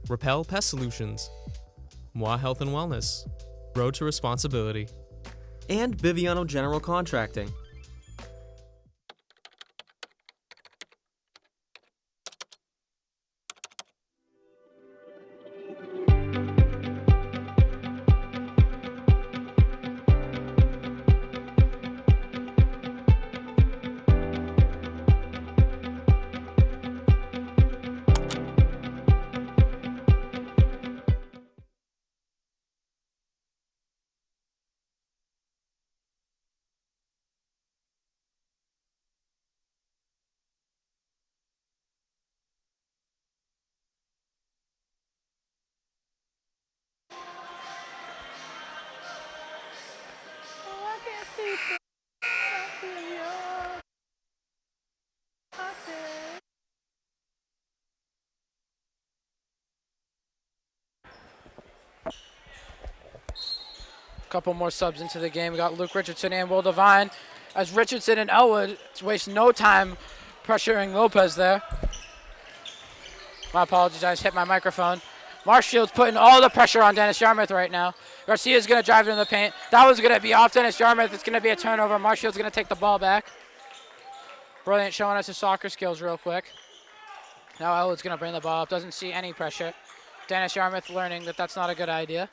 Repel Pest Solutions, Moi Health and Wellness, Road to Responsibility, and Biviano General Contracting. Couple more subs into the game. We got Luke Richardson and Will Devine, as Richardson and Elwood waste no time pressuring Lopez there. My apologies, I just hit my microphone. Marshfield's putting all the pressure on Dennis Yarmouth right now. Garcia's going to drive into the paint. That was going to be off Dennis Yarmouth. It's going to be a turnover. Marshfield's going to take the ball back. Brilliant, showing us his soccer skills real quick. Now Elwood's going to bring the ball up. Doesn't see any pressure. Dennis Yarmouth learning that that's not a good idea.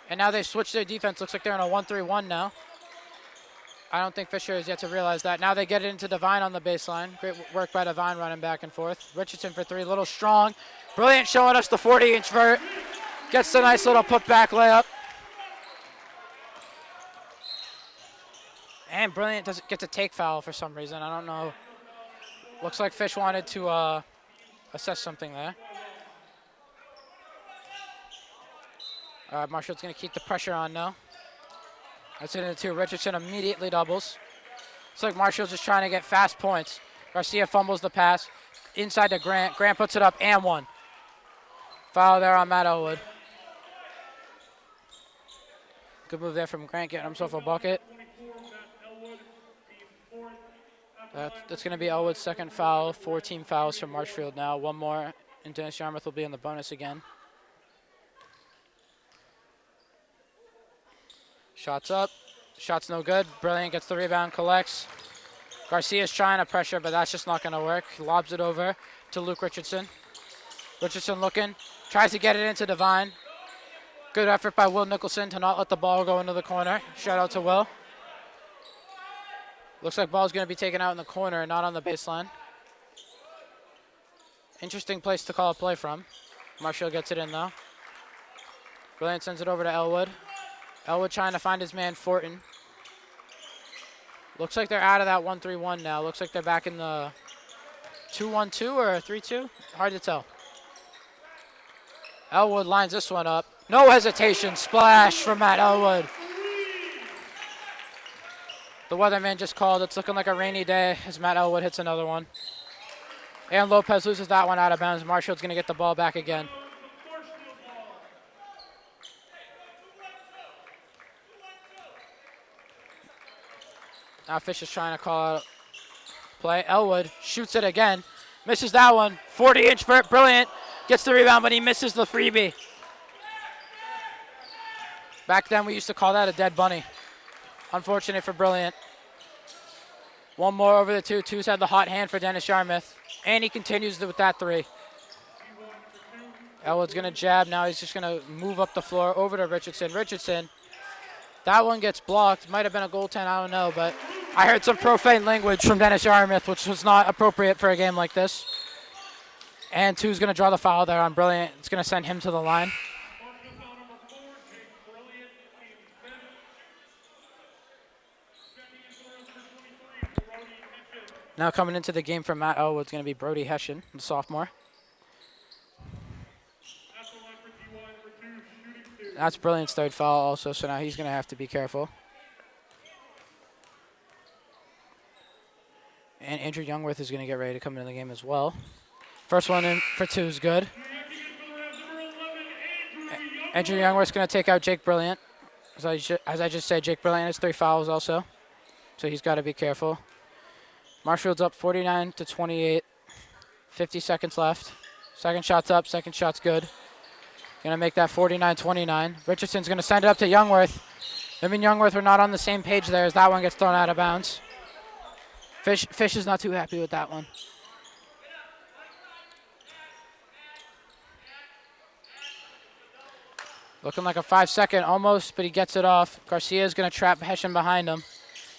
And now they've switched their defense. Looks like they're in a 1-3-1 now. I don't think Fisher has yet to realize that. Now they get it into Devine on the baseline. Great work by Devine running back and forth. Richardson for 3, little strong. Brilliant, showing us the 40-inch vert. Gets the nice little put-back layup. And Brilliant doesn't get to take foul for some reason. I don't know. Looks like Fish wanted to assess something there. Marshfield's going to keep the pressure on now. That's it into 2. Richardson immediately doubles. Looks like Marshfield's just trying to get fast points. Garcia fumbles the pass. Inside to Grant. Grant puts it up and 1. Foul there on Matt Elwood. Good move there from Grant, getting himself a bucket. That's going to be Elwood's second foul. 4 team fouls from Marshfield now. 1 more, and Dennis Yarmouth will be in the bonus again. Shots up. Shot's no good. Brilliant gets the rebound, collects. Garcia's trying to pressure, but that's just not going to work. He lobs it over to Luke Richardson. Richardson looking. Tries to get it into Devine. Good effort by Will Nicholson to not let the ball go into the corner. Shout out to Will. Looks like ball's going to be taken out in the corner and not on the baseline. Interesting place to call a play from. Marshall gets it in though. Brilliant sends it over to Elwood. Elwood trying to find his man Fortin. Looks like they're out of that 1-3-1 now. Looks like they're back in the 2-1-2 or 3-2. Hard to tell. Elwood lines this one up. No hesitation. Splash from Matt Elwood. The weatherman just called. It's looking like a rainy day as Matt Elwood hits another one. And Lopez loses that one out of bounds. Marshfield's going to get the ball back again. Now Fish is trying to call out play. Elwood shoots it again. Misses that one. 40-inch vert. Brilliant. Gets the rebound, but he misses the freebie. Back then, we used to call that a dead bunny. Unfortunate for Brilliant. 1 more over the 2. 2's had the hot hand for Dennis Yarmouth. And he continues with that 3. Elwood's going to jab. Now he's just going to move up the floor over to Richardson. Richardson. That one gets blocked. Might have been a goaltend. I don't know. But I heard some profane language from Dennis Yarmouth, which was not appropriate for a game like this. And 2's going to draw the foul there on Brilliant. It's going to send him to the line. Now coming into the game for Matt Elwood is going to be Brody Hessian, the sophomore. That's Brilliant's 3rd foul also, so now he's going to have to be careful. And Andrew Youngworth is going to get ready to come into the game as well. First one in for 2 is good. Andrew Youngworth's going to take out Jake Brilliant. As I just said, Jake Brilliant has 3 fouls also, so he's got to be careful. Marshfield's up 49-28. 50 seconds left. Second shot's up. Second shot's good. Going to make that 49-29. Richardson's going to send it up to Youngworth. Him and Youngworth are not on the same page there as that one gets thrown out of bounds. Fish is not too happy with that one. Looking like a 5-second almost, but he gets it off. Garcia's going to trap Hessian behind him.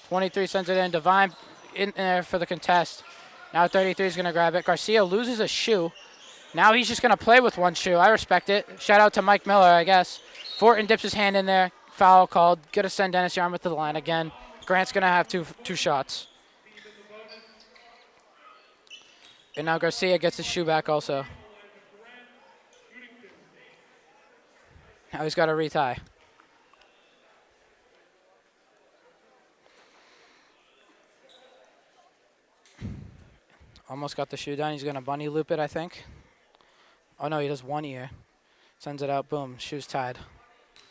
23 sends it in. Devine in there for the contest. Now 33 is going to grab it. Garcia loses a shoe. Now he's just going to play with 1 shoe. I respect it. Shout out to Mike Miller, I guess. Fortin dips his hand in there. Foul called. Going to send Dennis Yarmouth to the line again. Grant's going to have two shots. And now Garcia gets his shoe back also. Now he's got to retie. Almost got the shoe down. He's going to bunny loop it, I think. Oh, no, he does 1 ear. Sends it out. Boom. Shoe's tied.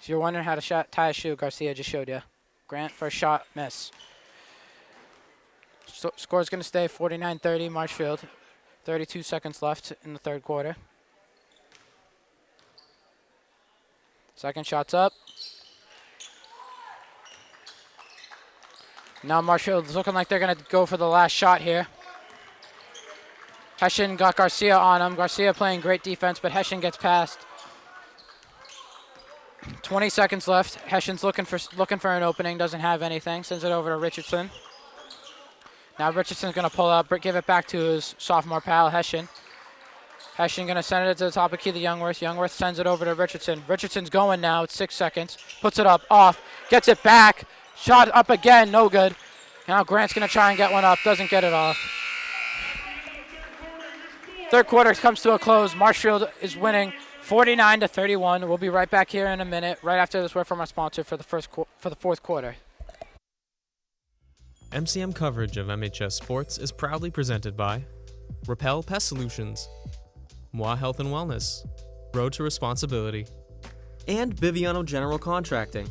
If you're wondering how to tie a shoe, Garcia just showed you. Grant for a shot. Miss. Score's going to stay 49-30 Marshfield. 32 seconds left in the 3rd quarter. Second shot's up. Now Marshfield's looking like they're going to go for the last shot here. Hessian got Garcia on him. Garcia playing great defense, but Hessian gets past. 20 seconds left. Hessian's looking for an opening. Doesn't have anything. Sends it over to Richardson. Now Richardson's going to pull up, give it back to his sophomore pal, Hessian. Hessian going to send it to the top of key to Youngworth. Youngworth sends it over to Richardson. Richardson's going now. It's 6 seconds. Puts it up, off. Gets it back. Shot up again. No good. Now Grant's going to try and get one up. Doesn't get it off. 3rd quarter comes to a close. Marshfield is winning 49-31. We'll be right back here in a minute, right after this word from our sponsor for the fourth quarter. MCM coverage of MHS Sports is proudly presented by Repel Pest Solutions, Moi Health and Wellness, Road to Responsibility, and Biviano General Contracting.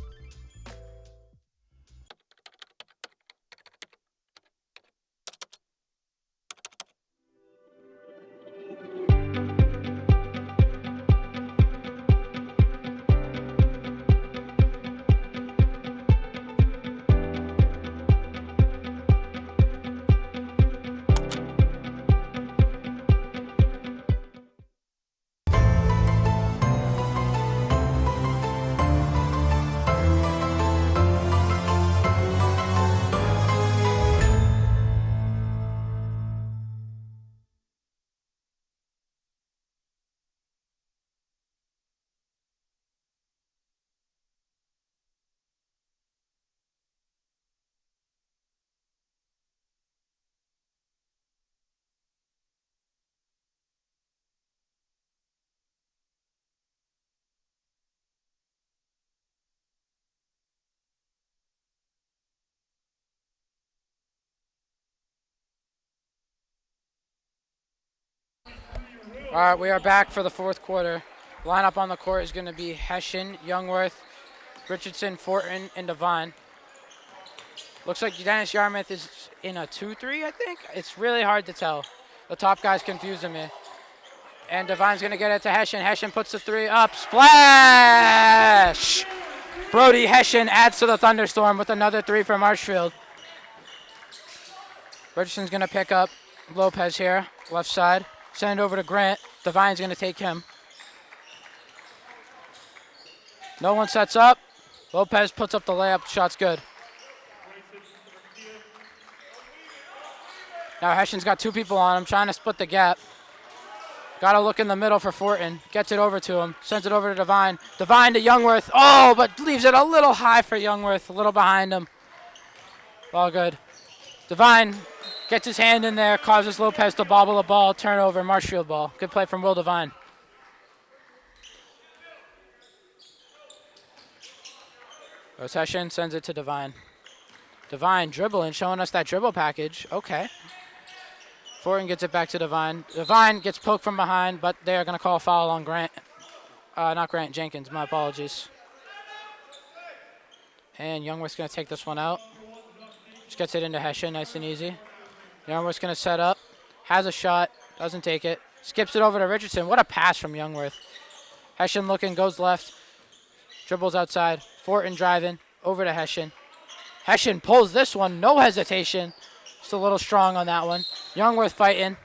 All right, we are back for the fourth quarter. Lineup on the court is going to be Hessian, Youngworth, Richardson, Fortin, and Devine. Looks like Dennis Yarmouth is in a 2-3, I think. It's really hard to tell. The top guy's confusing me. And Devine's going to get it to Hessian. Hessian puts the three up. Splash! Brody Hessian adds to the thunderstorm with another three for Marshfield. Richardson's going to pick up Lopez here, left side. Send it over to Grant. Devine's going to take him. No one sets up. Lopez puts up the layup. Shot's good. Now Hessian's got two people on him, trying to split the gap. Got to look in the middle for Fortin. Gets it over to him. Sends it over to Devine. Devine to Youngworth. Oh, but leaves it a little high for Youngworth. A little behind him. All good. Devine gets his hand in there, causes Lopez to bobble the ball, turnover, Marshfield ball. Good play from Will Devine. Goes Hessian, sends it to Devine. Devine dribbling, showing us that dribble package. Okay. Fortin gets it back to Devine. Devine gets poked from behind, but they're going to call a foul on Grant. Not Grant, Jenkins. My apologies. And Youngworth's going to take this one out. Just gets it into Hessian, nice and easy. Youngworth's going to set up. Has a shot. Doesn't take it. Skips it over to Richardson. What a pass from Youngworth. Hessian looking, goes left. Dribbles outside. Fortin driving. Over to Hessian. Hessian pulls this one. No hesitation. Just a little strong on that one. Youngworth fighting.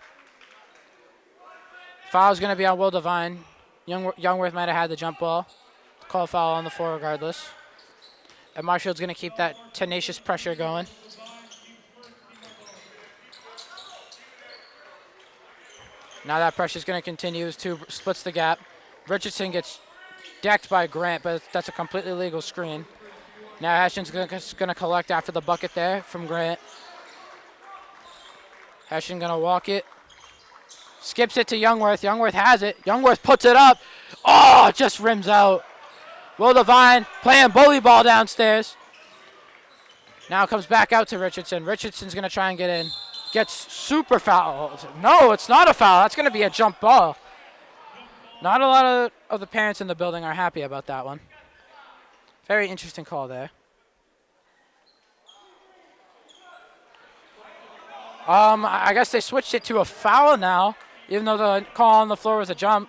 Foul's going to be on Will Devine. Youngworth might have had the jump ball. Call a foul on the floor regardless. And Marshfield's going to keep that tenacious pressure going. Now that pressure's going to continue as two splits the gap. Richardson gets decked by Grant, but that's a completely legal screen. Now Hessian's going to collect after the bucket there from Grant. Hessian going to walk it. Skips it to Youngworth. Youngworth has it. Youngworth puts it up. Oh, it just rims out. Will Devine playing bully ball downstairs. Now comes back out to Richardson. Richardson's going to try and get in. Gets super fouled. No, it's not a foul. That's going to be a jump ball. Not a lot of the parents in the building are happy about that one. Very interesting call there. I guess they switched it to a foul now, even though the call on the floor was a jump.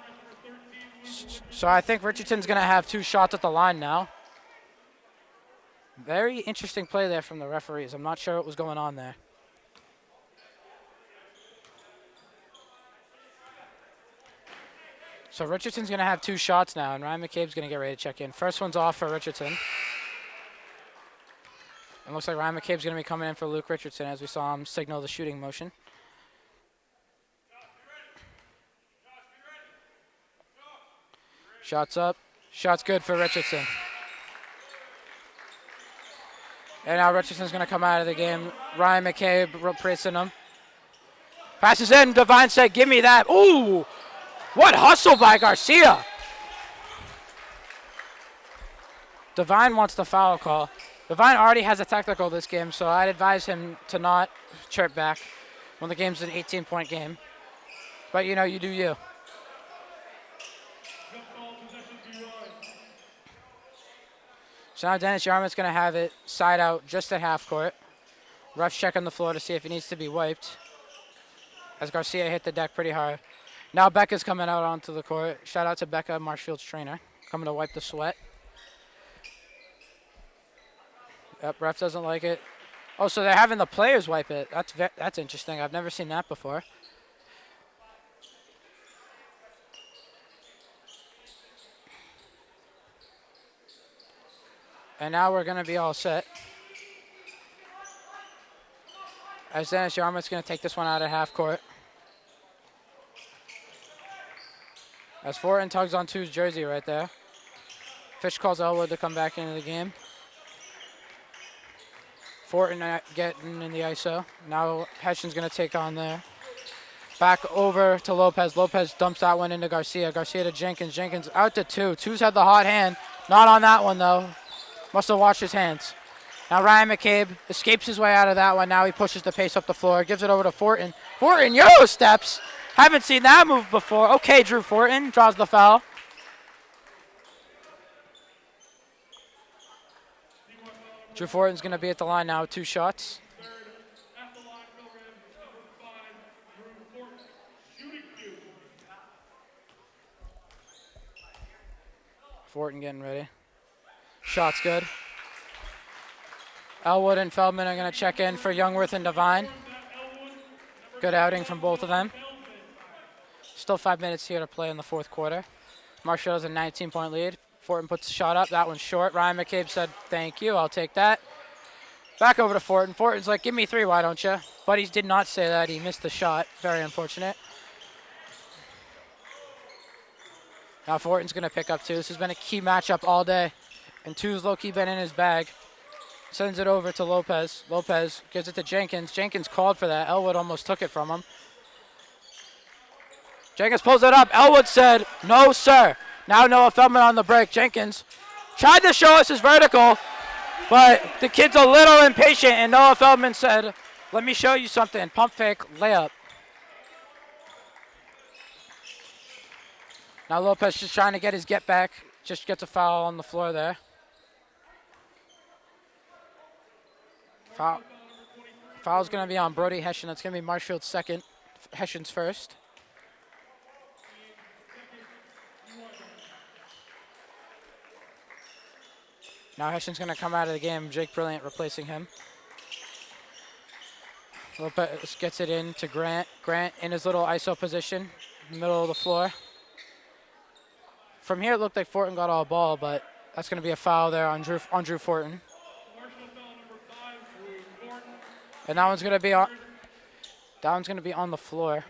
So I think Richardson's going to have two shots at the line now. Very interesting play there from the referees. I'm not sure what was going on there. So Richardson's going to have two shots now, and Ryan McCabe's going to get ready to check in. First one's off for Richardson. It looks like Ryan McCabe's going to be coming in for Luke Richardson as we saw him signal the shooting motion. Shots up. Shot's good for Richardson. And now Richardson's going to come out of the game. Ryan McCabe pressing him. Passes in. Devine said, give me that. Ooh! What hustle by Garcia. Divine wants the foul call. Divine already has a technical this game, so I'd advise him to not chirp back when the game's an 18-point game. But, you know, you do you. So now Dennis Yarmouth's going to have it side out just at half court. Ref's checking the floor to see if it needs to be wiped, as Garcia hit the deck pretty hard. Now Becca's coming out onto the court. Shout out to Becca, Marshfield's trainer, coming to wipe the sweat. Yep, ref doesn't like it. Oh, so they're having the players wipe it. That's interesting. I've never seen that before. And now we're going to be all set. As Dennis Yarmouth's going to take this one out at half court. As Fortin tugs on two's jersey right there. Fish calls Elwood to come back into the game. Fortin getting in the ISO. Now Hessian's going to take on there. Back over to Lopez. Lopez dumps that one into Garcia. Garcia to Jenkins. Jenkins out to two. Two's had the hot hand. Not on that one, though. Must have watched his hands. Now Ryan McCabe escapes his way out of that one. Now he pushes the pace up the floor. Gives it over to Fortin. Fortin, Euro steps. Haven't seen that move before. Okay, Drew Fortin draws the foul. Drew Fortin's going to be at the line now with 2 shots. Fortin getting ready. Shot's good. Elwood and Feldman are going to check in for Youngworth and Devine. Good outing from both of them. Still 5 minutes here to play in the fourth quarter. Marshall has a 19-point lead. Fortin puts the shot up. That one's short. Ryan McCabe said, thank you, I'll take that. Back over to Fortin. Fortin's like, give me 3, why don't you? But he did not say that. He missed the shot. Very unfortunate. Now Fortin's going to pick up 2. This has been a key matchup all day. And 2's low-key been in his bag. Sends it over to Lopez. Lopez gives it to Jenkins. Jenkins called for that. Elwood almost took it from him. Jenkins pulls it up. Elwood said, no, sir. Now Noah Feldman on the break. Jenkins tried to show us his vertical, but the kid's a little impatient, and Noah Feldman said, let me show you something. Pump fake, layup. Now Lopez just trying to get his get back. Just gets a foul on the floor there. Foul's going to be on Brody Hessian. That's going to be Marshfield's second. Hessian's first. Now Hessian's going to come out of the game. Jake Brilliant replacing him. Lopez gets it in to Grant. Grant in his little ISO position in the middle of the floor. From here, it looked like Fortin got all ball, but that's going to be a foul there on Drew Fortin. And that one's going to be on the floor.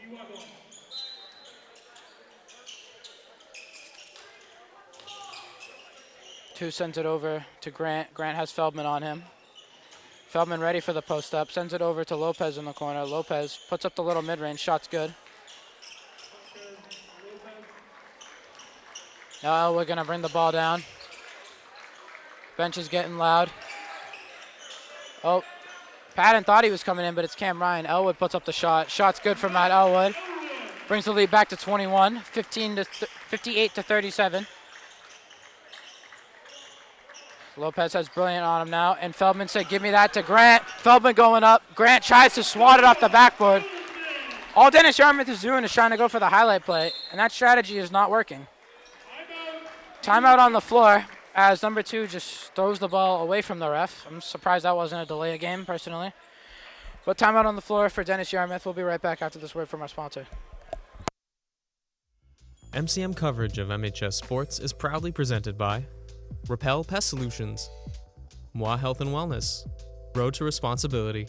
Two sends it over to Grant. Grant has Feldman on him. Feldman ready for the post up. Sends it over to Lopez in the corner. Lopez puts up the little mid-range. Shot's good. Now we're going to bring the ball down. Bench is getting loud. Oh, Patton thought he was coming in, but it's Cam Ryan. Elwood puts up the shot. Shot's good for Matt Elwood. Brings the lead back to 21, 58 to 37. Lopez has Brilliant on him now, and Feldman said, give me that to Grant. Feldman going up. Grant tries to swat it off the backboard. All Dennis Yarmouth is doing is trying to go for the highlight play, and that strategy is not working. Timeout on the floor as number 2 just throws the ball away from the ref. I'm surprised that wasn't a delay of game, personally. But timeout on the floor for Dennis Yarmouth. We'll be right back after this word from our sponsor. MCM coverage of MHS Sports is proudly presented by Repel Pest Solutions, Moi Health and Wellness, Road to Responsibility,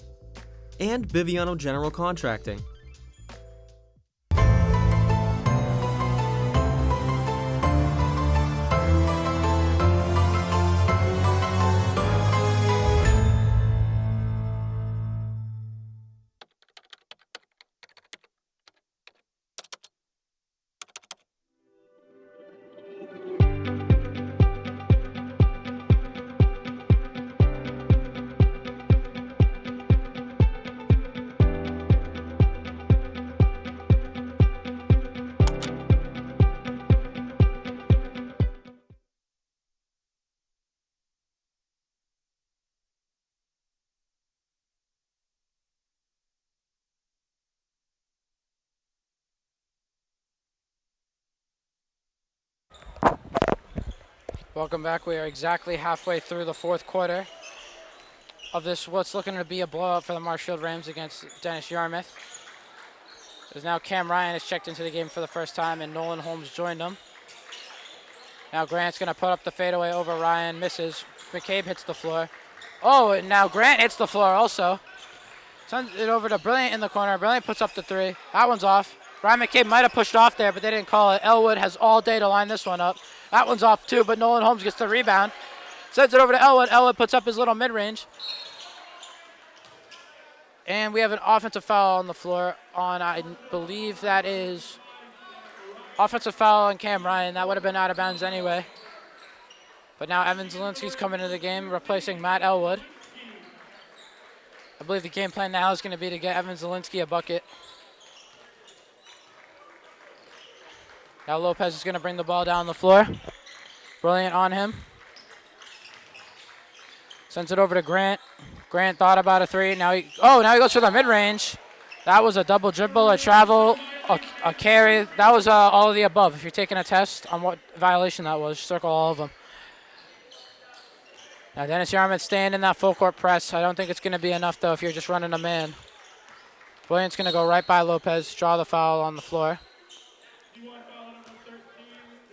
and Biviano General Contracting. Welcome back. We are exactly halfway through the fourth quarter of this, what's looking to be a blowout for the Marshfield Rams against Dennis Yarmouth. As now Cam Ryan has checked into the game for the first time, and Nolan Holmes joined him. Now Grant's going to put up the fadeaway over Ryan, misses. McCabe hits the floor. Oh, and now Grant hits the floor also. Sends it over to Brilliant in the corner. Brilliant puts up the three. That one's off. Ryan McCabe might have pushed off there, but they didn't call it. Elwood has all day to line this one up. That one's off too, but Nolan Holmes gets the rebound. Sends it over to Elwood. Elwood puts up his little mid-range. And we have an offensive foul on the floor on, I believe that is offensive foul on Cam Ryan. That would have been out of bounds anyway. But now Evan Zielinski's coming into the game, replacing Matt Elwood. I believe the game plan now is going to be to get Evan Zielinski a bucket. Now Lopez is going to bring the ball down the floor. Brilliant on him. Sends it over to Grant. Grant thought about a three. Now he goes for the mid-range. That was a double dribble, a travel, a carry. That was all of the above. If you're taking a test on what violation that was, circle all of them. Now Dennis Yarmouth staying in that full court press. I don't think it's going to be enough, though, if you're just running a man. Brilliant's going to go right by Lopez, draw the foul on the floor.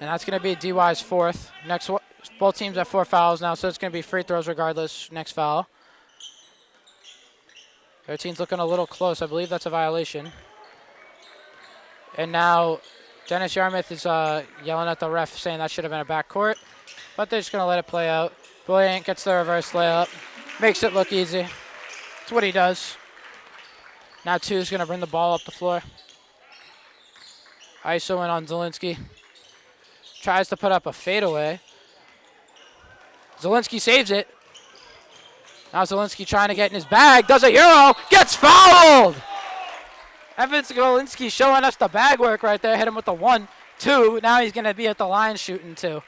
And that's going to be DY's fourth. Next, both teams have 4 fouls now, so it's going to be free throws regardless. Next foul. 13's looking a little close. I believe that's a violation. And now Dennis Yarmouth is yelling at the ref, saying that should have been a backcourt. But they're just going to let it play out. Brilliant gets the reverse layup. Makes it look easy. That's what he does. Now 2 is going to bring the ball up the floor. ISO in on Zielinski. Tries to put up a fadeaway. Zielinski saves it. Now Zielinski trying to get in his bag. Does a Euro. Gets fouled! Evan Zielinski showing us the bag work right there. Hit him with the 1-2. Now he's going to be at the line shooting 2.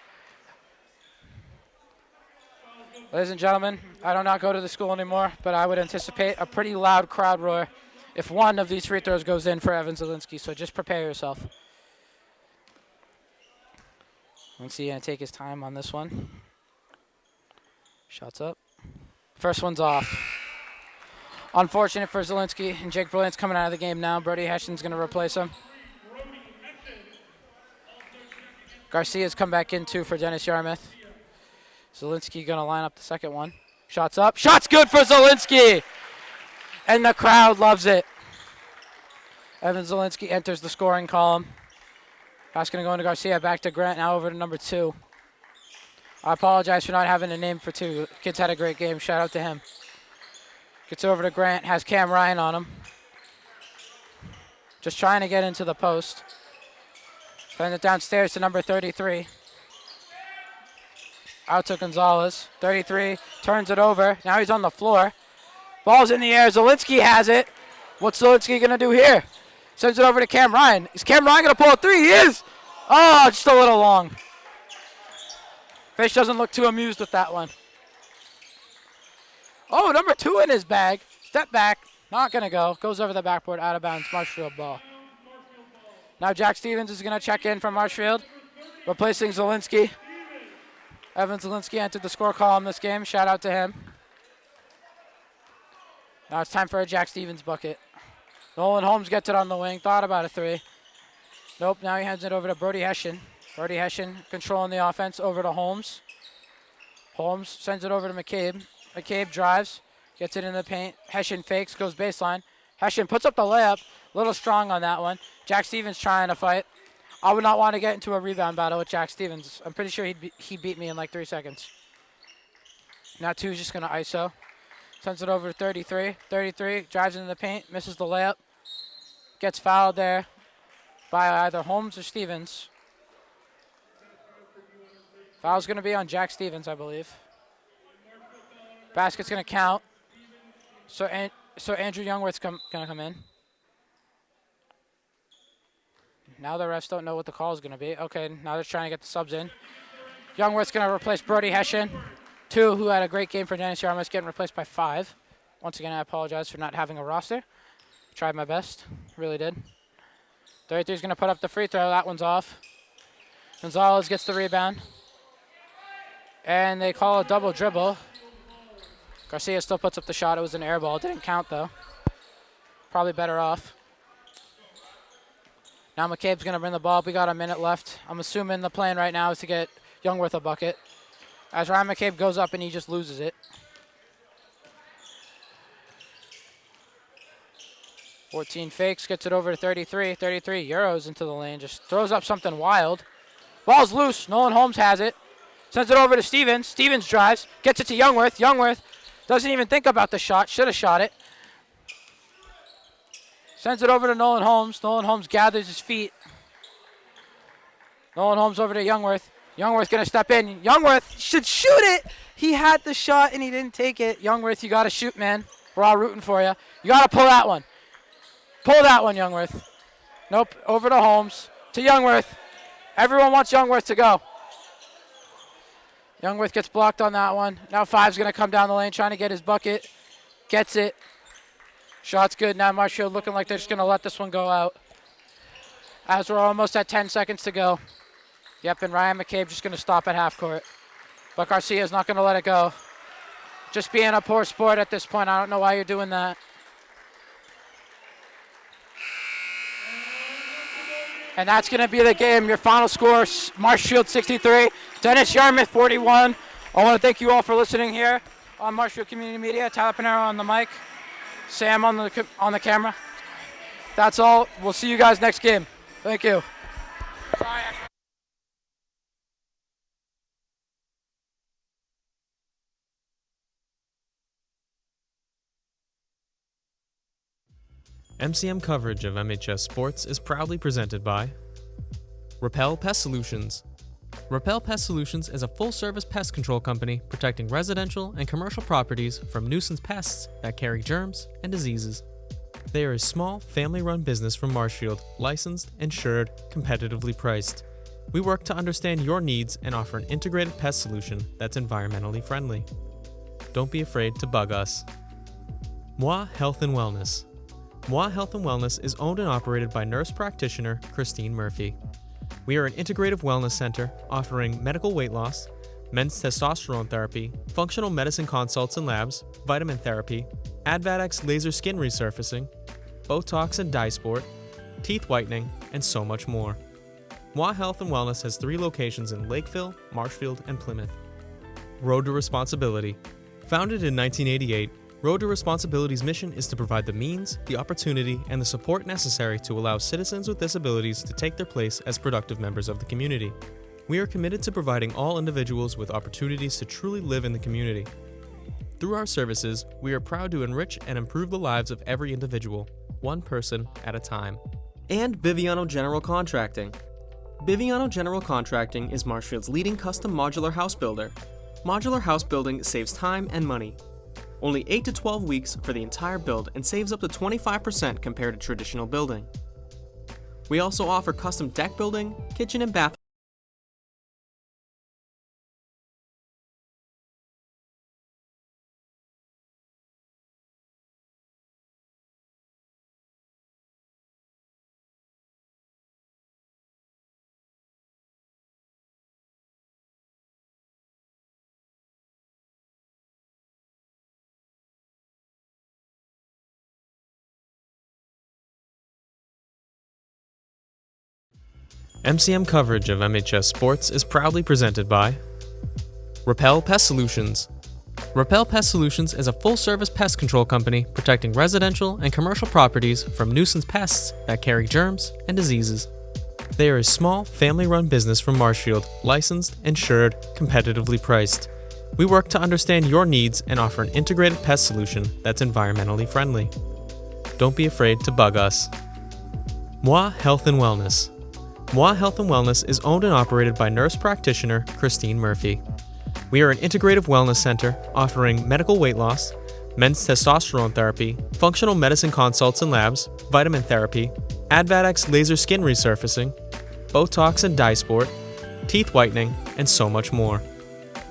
Ladies and gentlemen, I do not go to the school anymore, but I would anticipate a pretty loud crowd roar if one of these free throws goes in for Evan Zielinski, so just prepare yourself. Once he's going to take his time on this one. Shots up. First one's off. Unfortunate for Zielinski, and Jake Brilliant's coming out of the game now. Brody Hession's going to replace him. Garcia's come back in too for Dennis Yarmouth. Zielinski going to line up the second one. Shots up. Shot's good for Zielinski! And the crowd loves it. Evan Zielinski enters the scoring column. Pass going to go into Garcia. Back to Grant. Now over to number 2. I apologize for not having a name for 2. Kid's had a great game. Shout out to him. Gets over to Grant. Has Cam Ryan on him. Just trying to get into the post. Sends it downstairs to number 33. Out to Gonzalez. 33 turns it over. Now he's on the floor. Ball's in the air. Zielinski has it. What's Zielinski going to do here? Sends it over to Cam Ryan. Is Cam Ryan going to pull a 3? He is. Oh, just a little long. Fish doesn't look too amused with that one. Oh, number 2 in his bag. Step back. Not going to go. Goes over the backboard. Out of bounds. Marshfield ball. Now Jack Stevens is going to check in from Marshfield. Replacing Zielinski. Evan Zielinski entered the score column this game. Shout out to him. Now it's time for a Jack Stevens bucket. Nolan Holmes gets it on the wing. Thought about a 3. Nope. Now he hands it over to Brody Hession. Brody Hession controlling the offense over to Holmes. Holmes sends it over to McCabe. McCabe drives. Gets it in the paint. Hession fakes. Goes baseline. Hession puts up the layup. A little strong on that one. Jack Stevens trying to fight. I would not want to get into a rebound battle with Jack Stevens. I'm pretty sure he beat me in like 3 seconds. Now 2 is just going to ISO. Sends it over to 33. 33 drives into the paint. Misses the layup. Gets fouled there by either Holmes or Stevens. Foul's going to be on Jack Stevens, I believe. Basket's going to count. So Andrew Youngworth's going to come in. Now the refs don't know what the call is going to be. Okay, now they're trying to get the subs in. Youngworth's going to replace Brody Hession. 2, who had a great game for Dennis Yarmouth, getting replaced by 5. Once again, I apologize for not having a roster. Tried my best. Really did. 33 is going to put up the free throw. That one's off. Gonzalez gets the rebound. And they call a double dribble. Garcia still puts up the shot. It was an air ball. It didn't count, though. Probably better off. Now McCabe's going to bring the ball up. We got a minute left. I'm assuming the plan right now is to get Youngworth a bucket. As Ryan McCabe goes up and he just loses it. 14 fakes, gets it over to 33. 33 euros into the lane, just throws up something wild. Ball's loose. Nolan Holmes has it. Sends it over to Stevens. Stevens drives, gets it to Youngworth. Youngworth doesn't even think about the shot. Should have shot it. Sends it over to Nolan Holmes. Nolan Holmes gathers his feet. Nolan Holmes over to Youngworth. Youngworth going to step in. Youngworth should shoot it. He had the shot and he didn't take it. Youngworth, you got to shoot, man. We're all rooting for you. You got to pull that one. Pull that one, Youngworth. Nope, over to Holmes. To Youngworth. Everyone wants Youngworth to go. Youngworth gets blocked on that one. Now Five's going to come down the lane trying to get his bucket. Gets it. Shot's good. Now Marshfield looking like they're just going to let this one go out. As we're almost at 10 seconds to go. Yep, and Ryan McCabe just going to stop at half court. But Garcia's not going to let it go. Just being a poor sport at this point. I don't know why you're doing that. And that's going to be the game. Your final score, Marshfield 63, Dennis Yarmouth 41. I want to thank you all for listening here on Marshfield Community Media. Tyler Panero on the mic, Sam on the camera. That's all. We'll see you guys next game. Thank you. MCM coverage of MHS Sports is proudly presented by Repel Pest Solutions. Repel Pest Solutions is a full-service pest control company protecting residential and commercial properties from nuisance pests that carry germs and diseases. They are a small, family-run business from Marshfield, licensed, insured, competitively priced. We work to understand your needs and offer an integrated pest solution that's environmentally friendly. Don't be afraid to bug us. Moi Health and Wellness. Moi Health and Wellness is owned and operated by nurse practitioner Christine Murphy. We are an integrative wellness center offering medical weight loss, men's testosterone therapy, functional medicine consults and labs, vitamin therapy, Advadex laser skin resurfacing, Botox and dye sport, teeth whitening, and so much more. Moi Health and Wellness has 3 locations in Lakeville, Marshfield, and Plymouth. Road to Responsibility. Founded in 1988, Road to Responsibility's mission is to provide the means, the opportunity, and the support necessary to allow citizens with disabilities to take their place as productive members of the community. We are committed to providing all individuals with opportunities to truly live in the community. Through our services, we are proud to enrich and improve the lives of every individual, one person at a time. And Biviano General Contracting. Biviano General Contracting is Marshfield's leading custom modular house builder. Modular house building saves time and money. Only 8 to 12 weeks for the entire build and saves up to 25% compared to traditional building. We also offer custom deck building, kitchen and bath. MCM coverage of MHS Sports is proudly presented by Repel Pest Solutions. Repel Pest Solutions is a full-service pest control company protecting residential and commercial properties from nuisance pests that carry germs and diseases. They are a small, family-run business from Marshfield, licensed, insured, competitively priced. We work to understand your needs and offer an integrated pest solution that's environmentally friendly. Don't be afraid to bug us. Moi Health and Wellness. Moi Health and Wellness is owned and operated by nurse practitioner Christine Murphy. We are an integrative wellness center offering medical weight loss, men's testosterone therapy, functional medicine consults and labs, vitamin therapy, Advadex laser skin resurfacing, Botox and dye sport, teeth whitening, and so much more.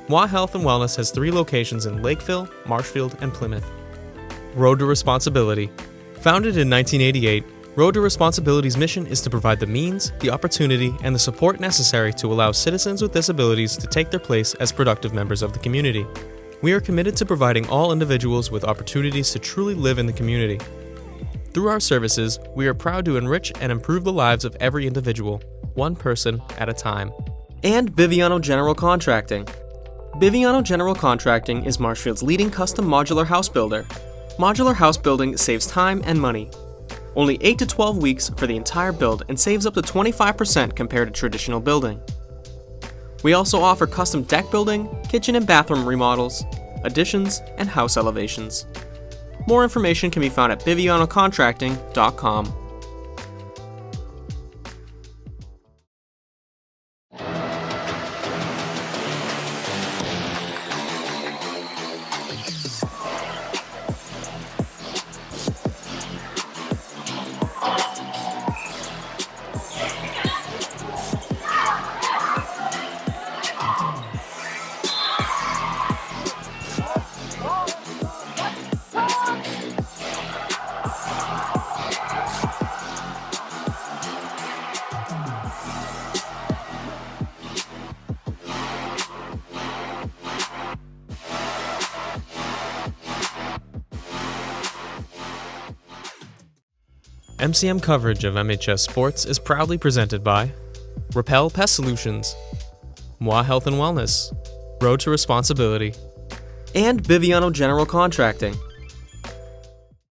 Moi Health and Wellness has 3 locations in Lakeville, Marshfield, and Plymouth. Road to Responsibility. Founded in 1988, Road to Responsibility's mission is to provide the means, the opportunity, and the support necessary to allow citizens with disabilities to take their place as productive members of the community. We are committed to providing all individuals with opportunities to truly live in the community. Through our services, we are proud to enrich and improve the lives of every individual, one person at a time. And Biviano General Contracting. Biviano General Contracting is Marshfield's leading custom modular house builder. Modular house building saves time and money. Only 8 to 12 weeks for the entire build and saves up to 25% compared to traditional building. We also offer custom deck building, kitchen and bathroom remodels, additions, and house elevations. More information can be found at bivianocontracting.com. MCM coverage of MHS Sports is proudly presented by Repel Pest Solutions, Moi Health and Wellness, Road to Responsibility, and Biviano General Contracting.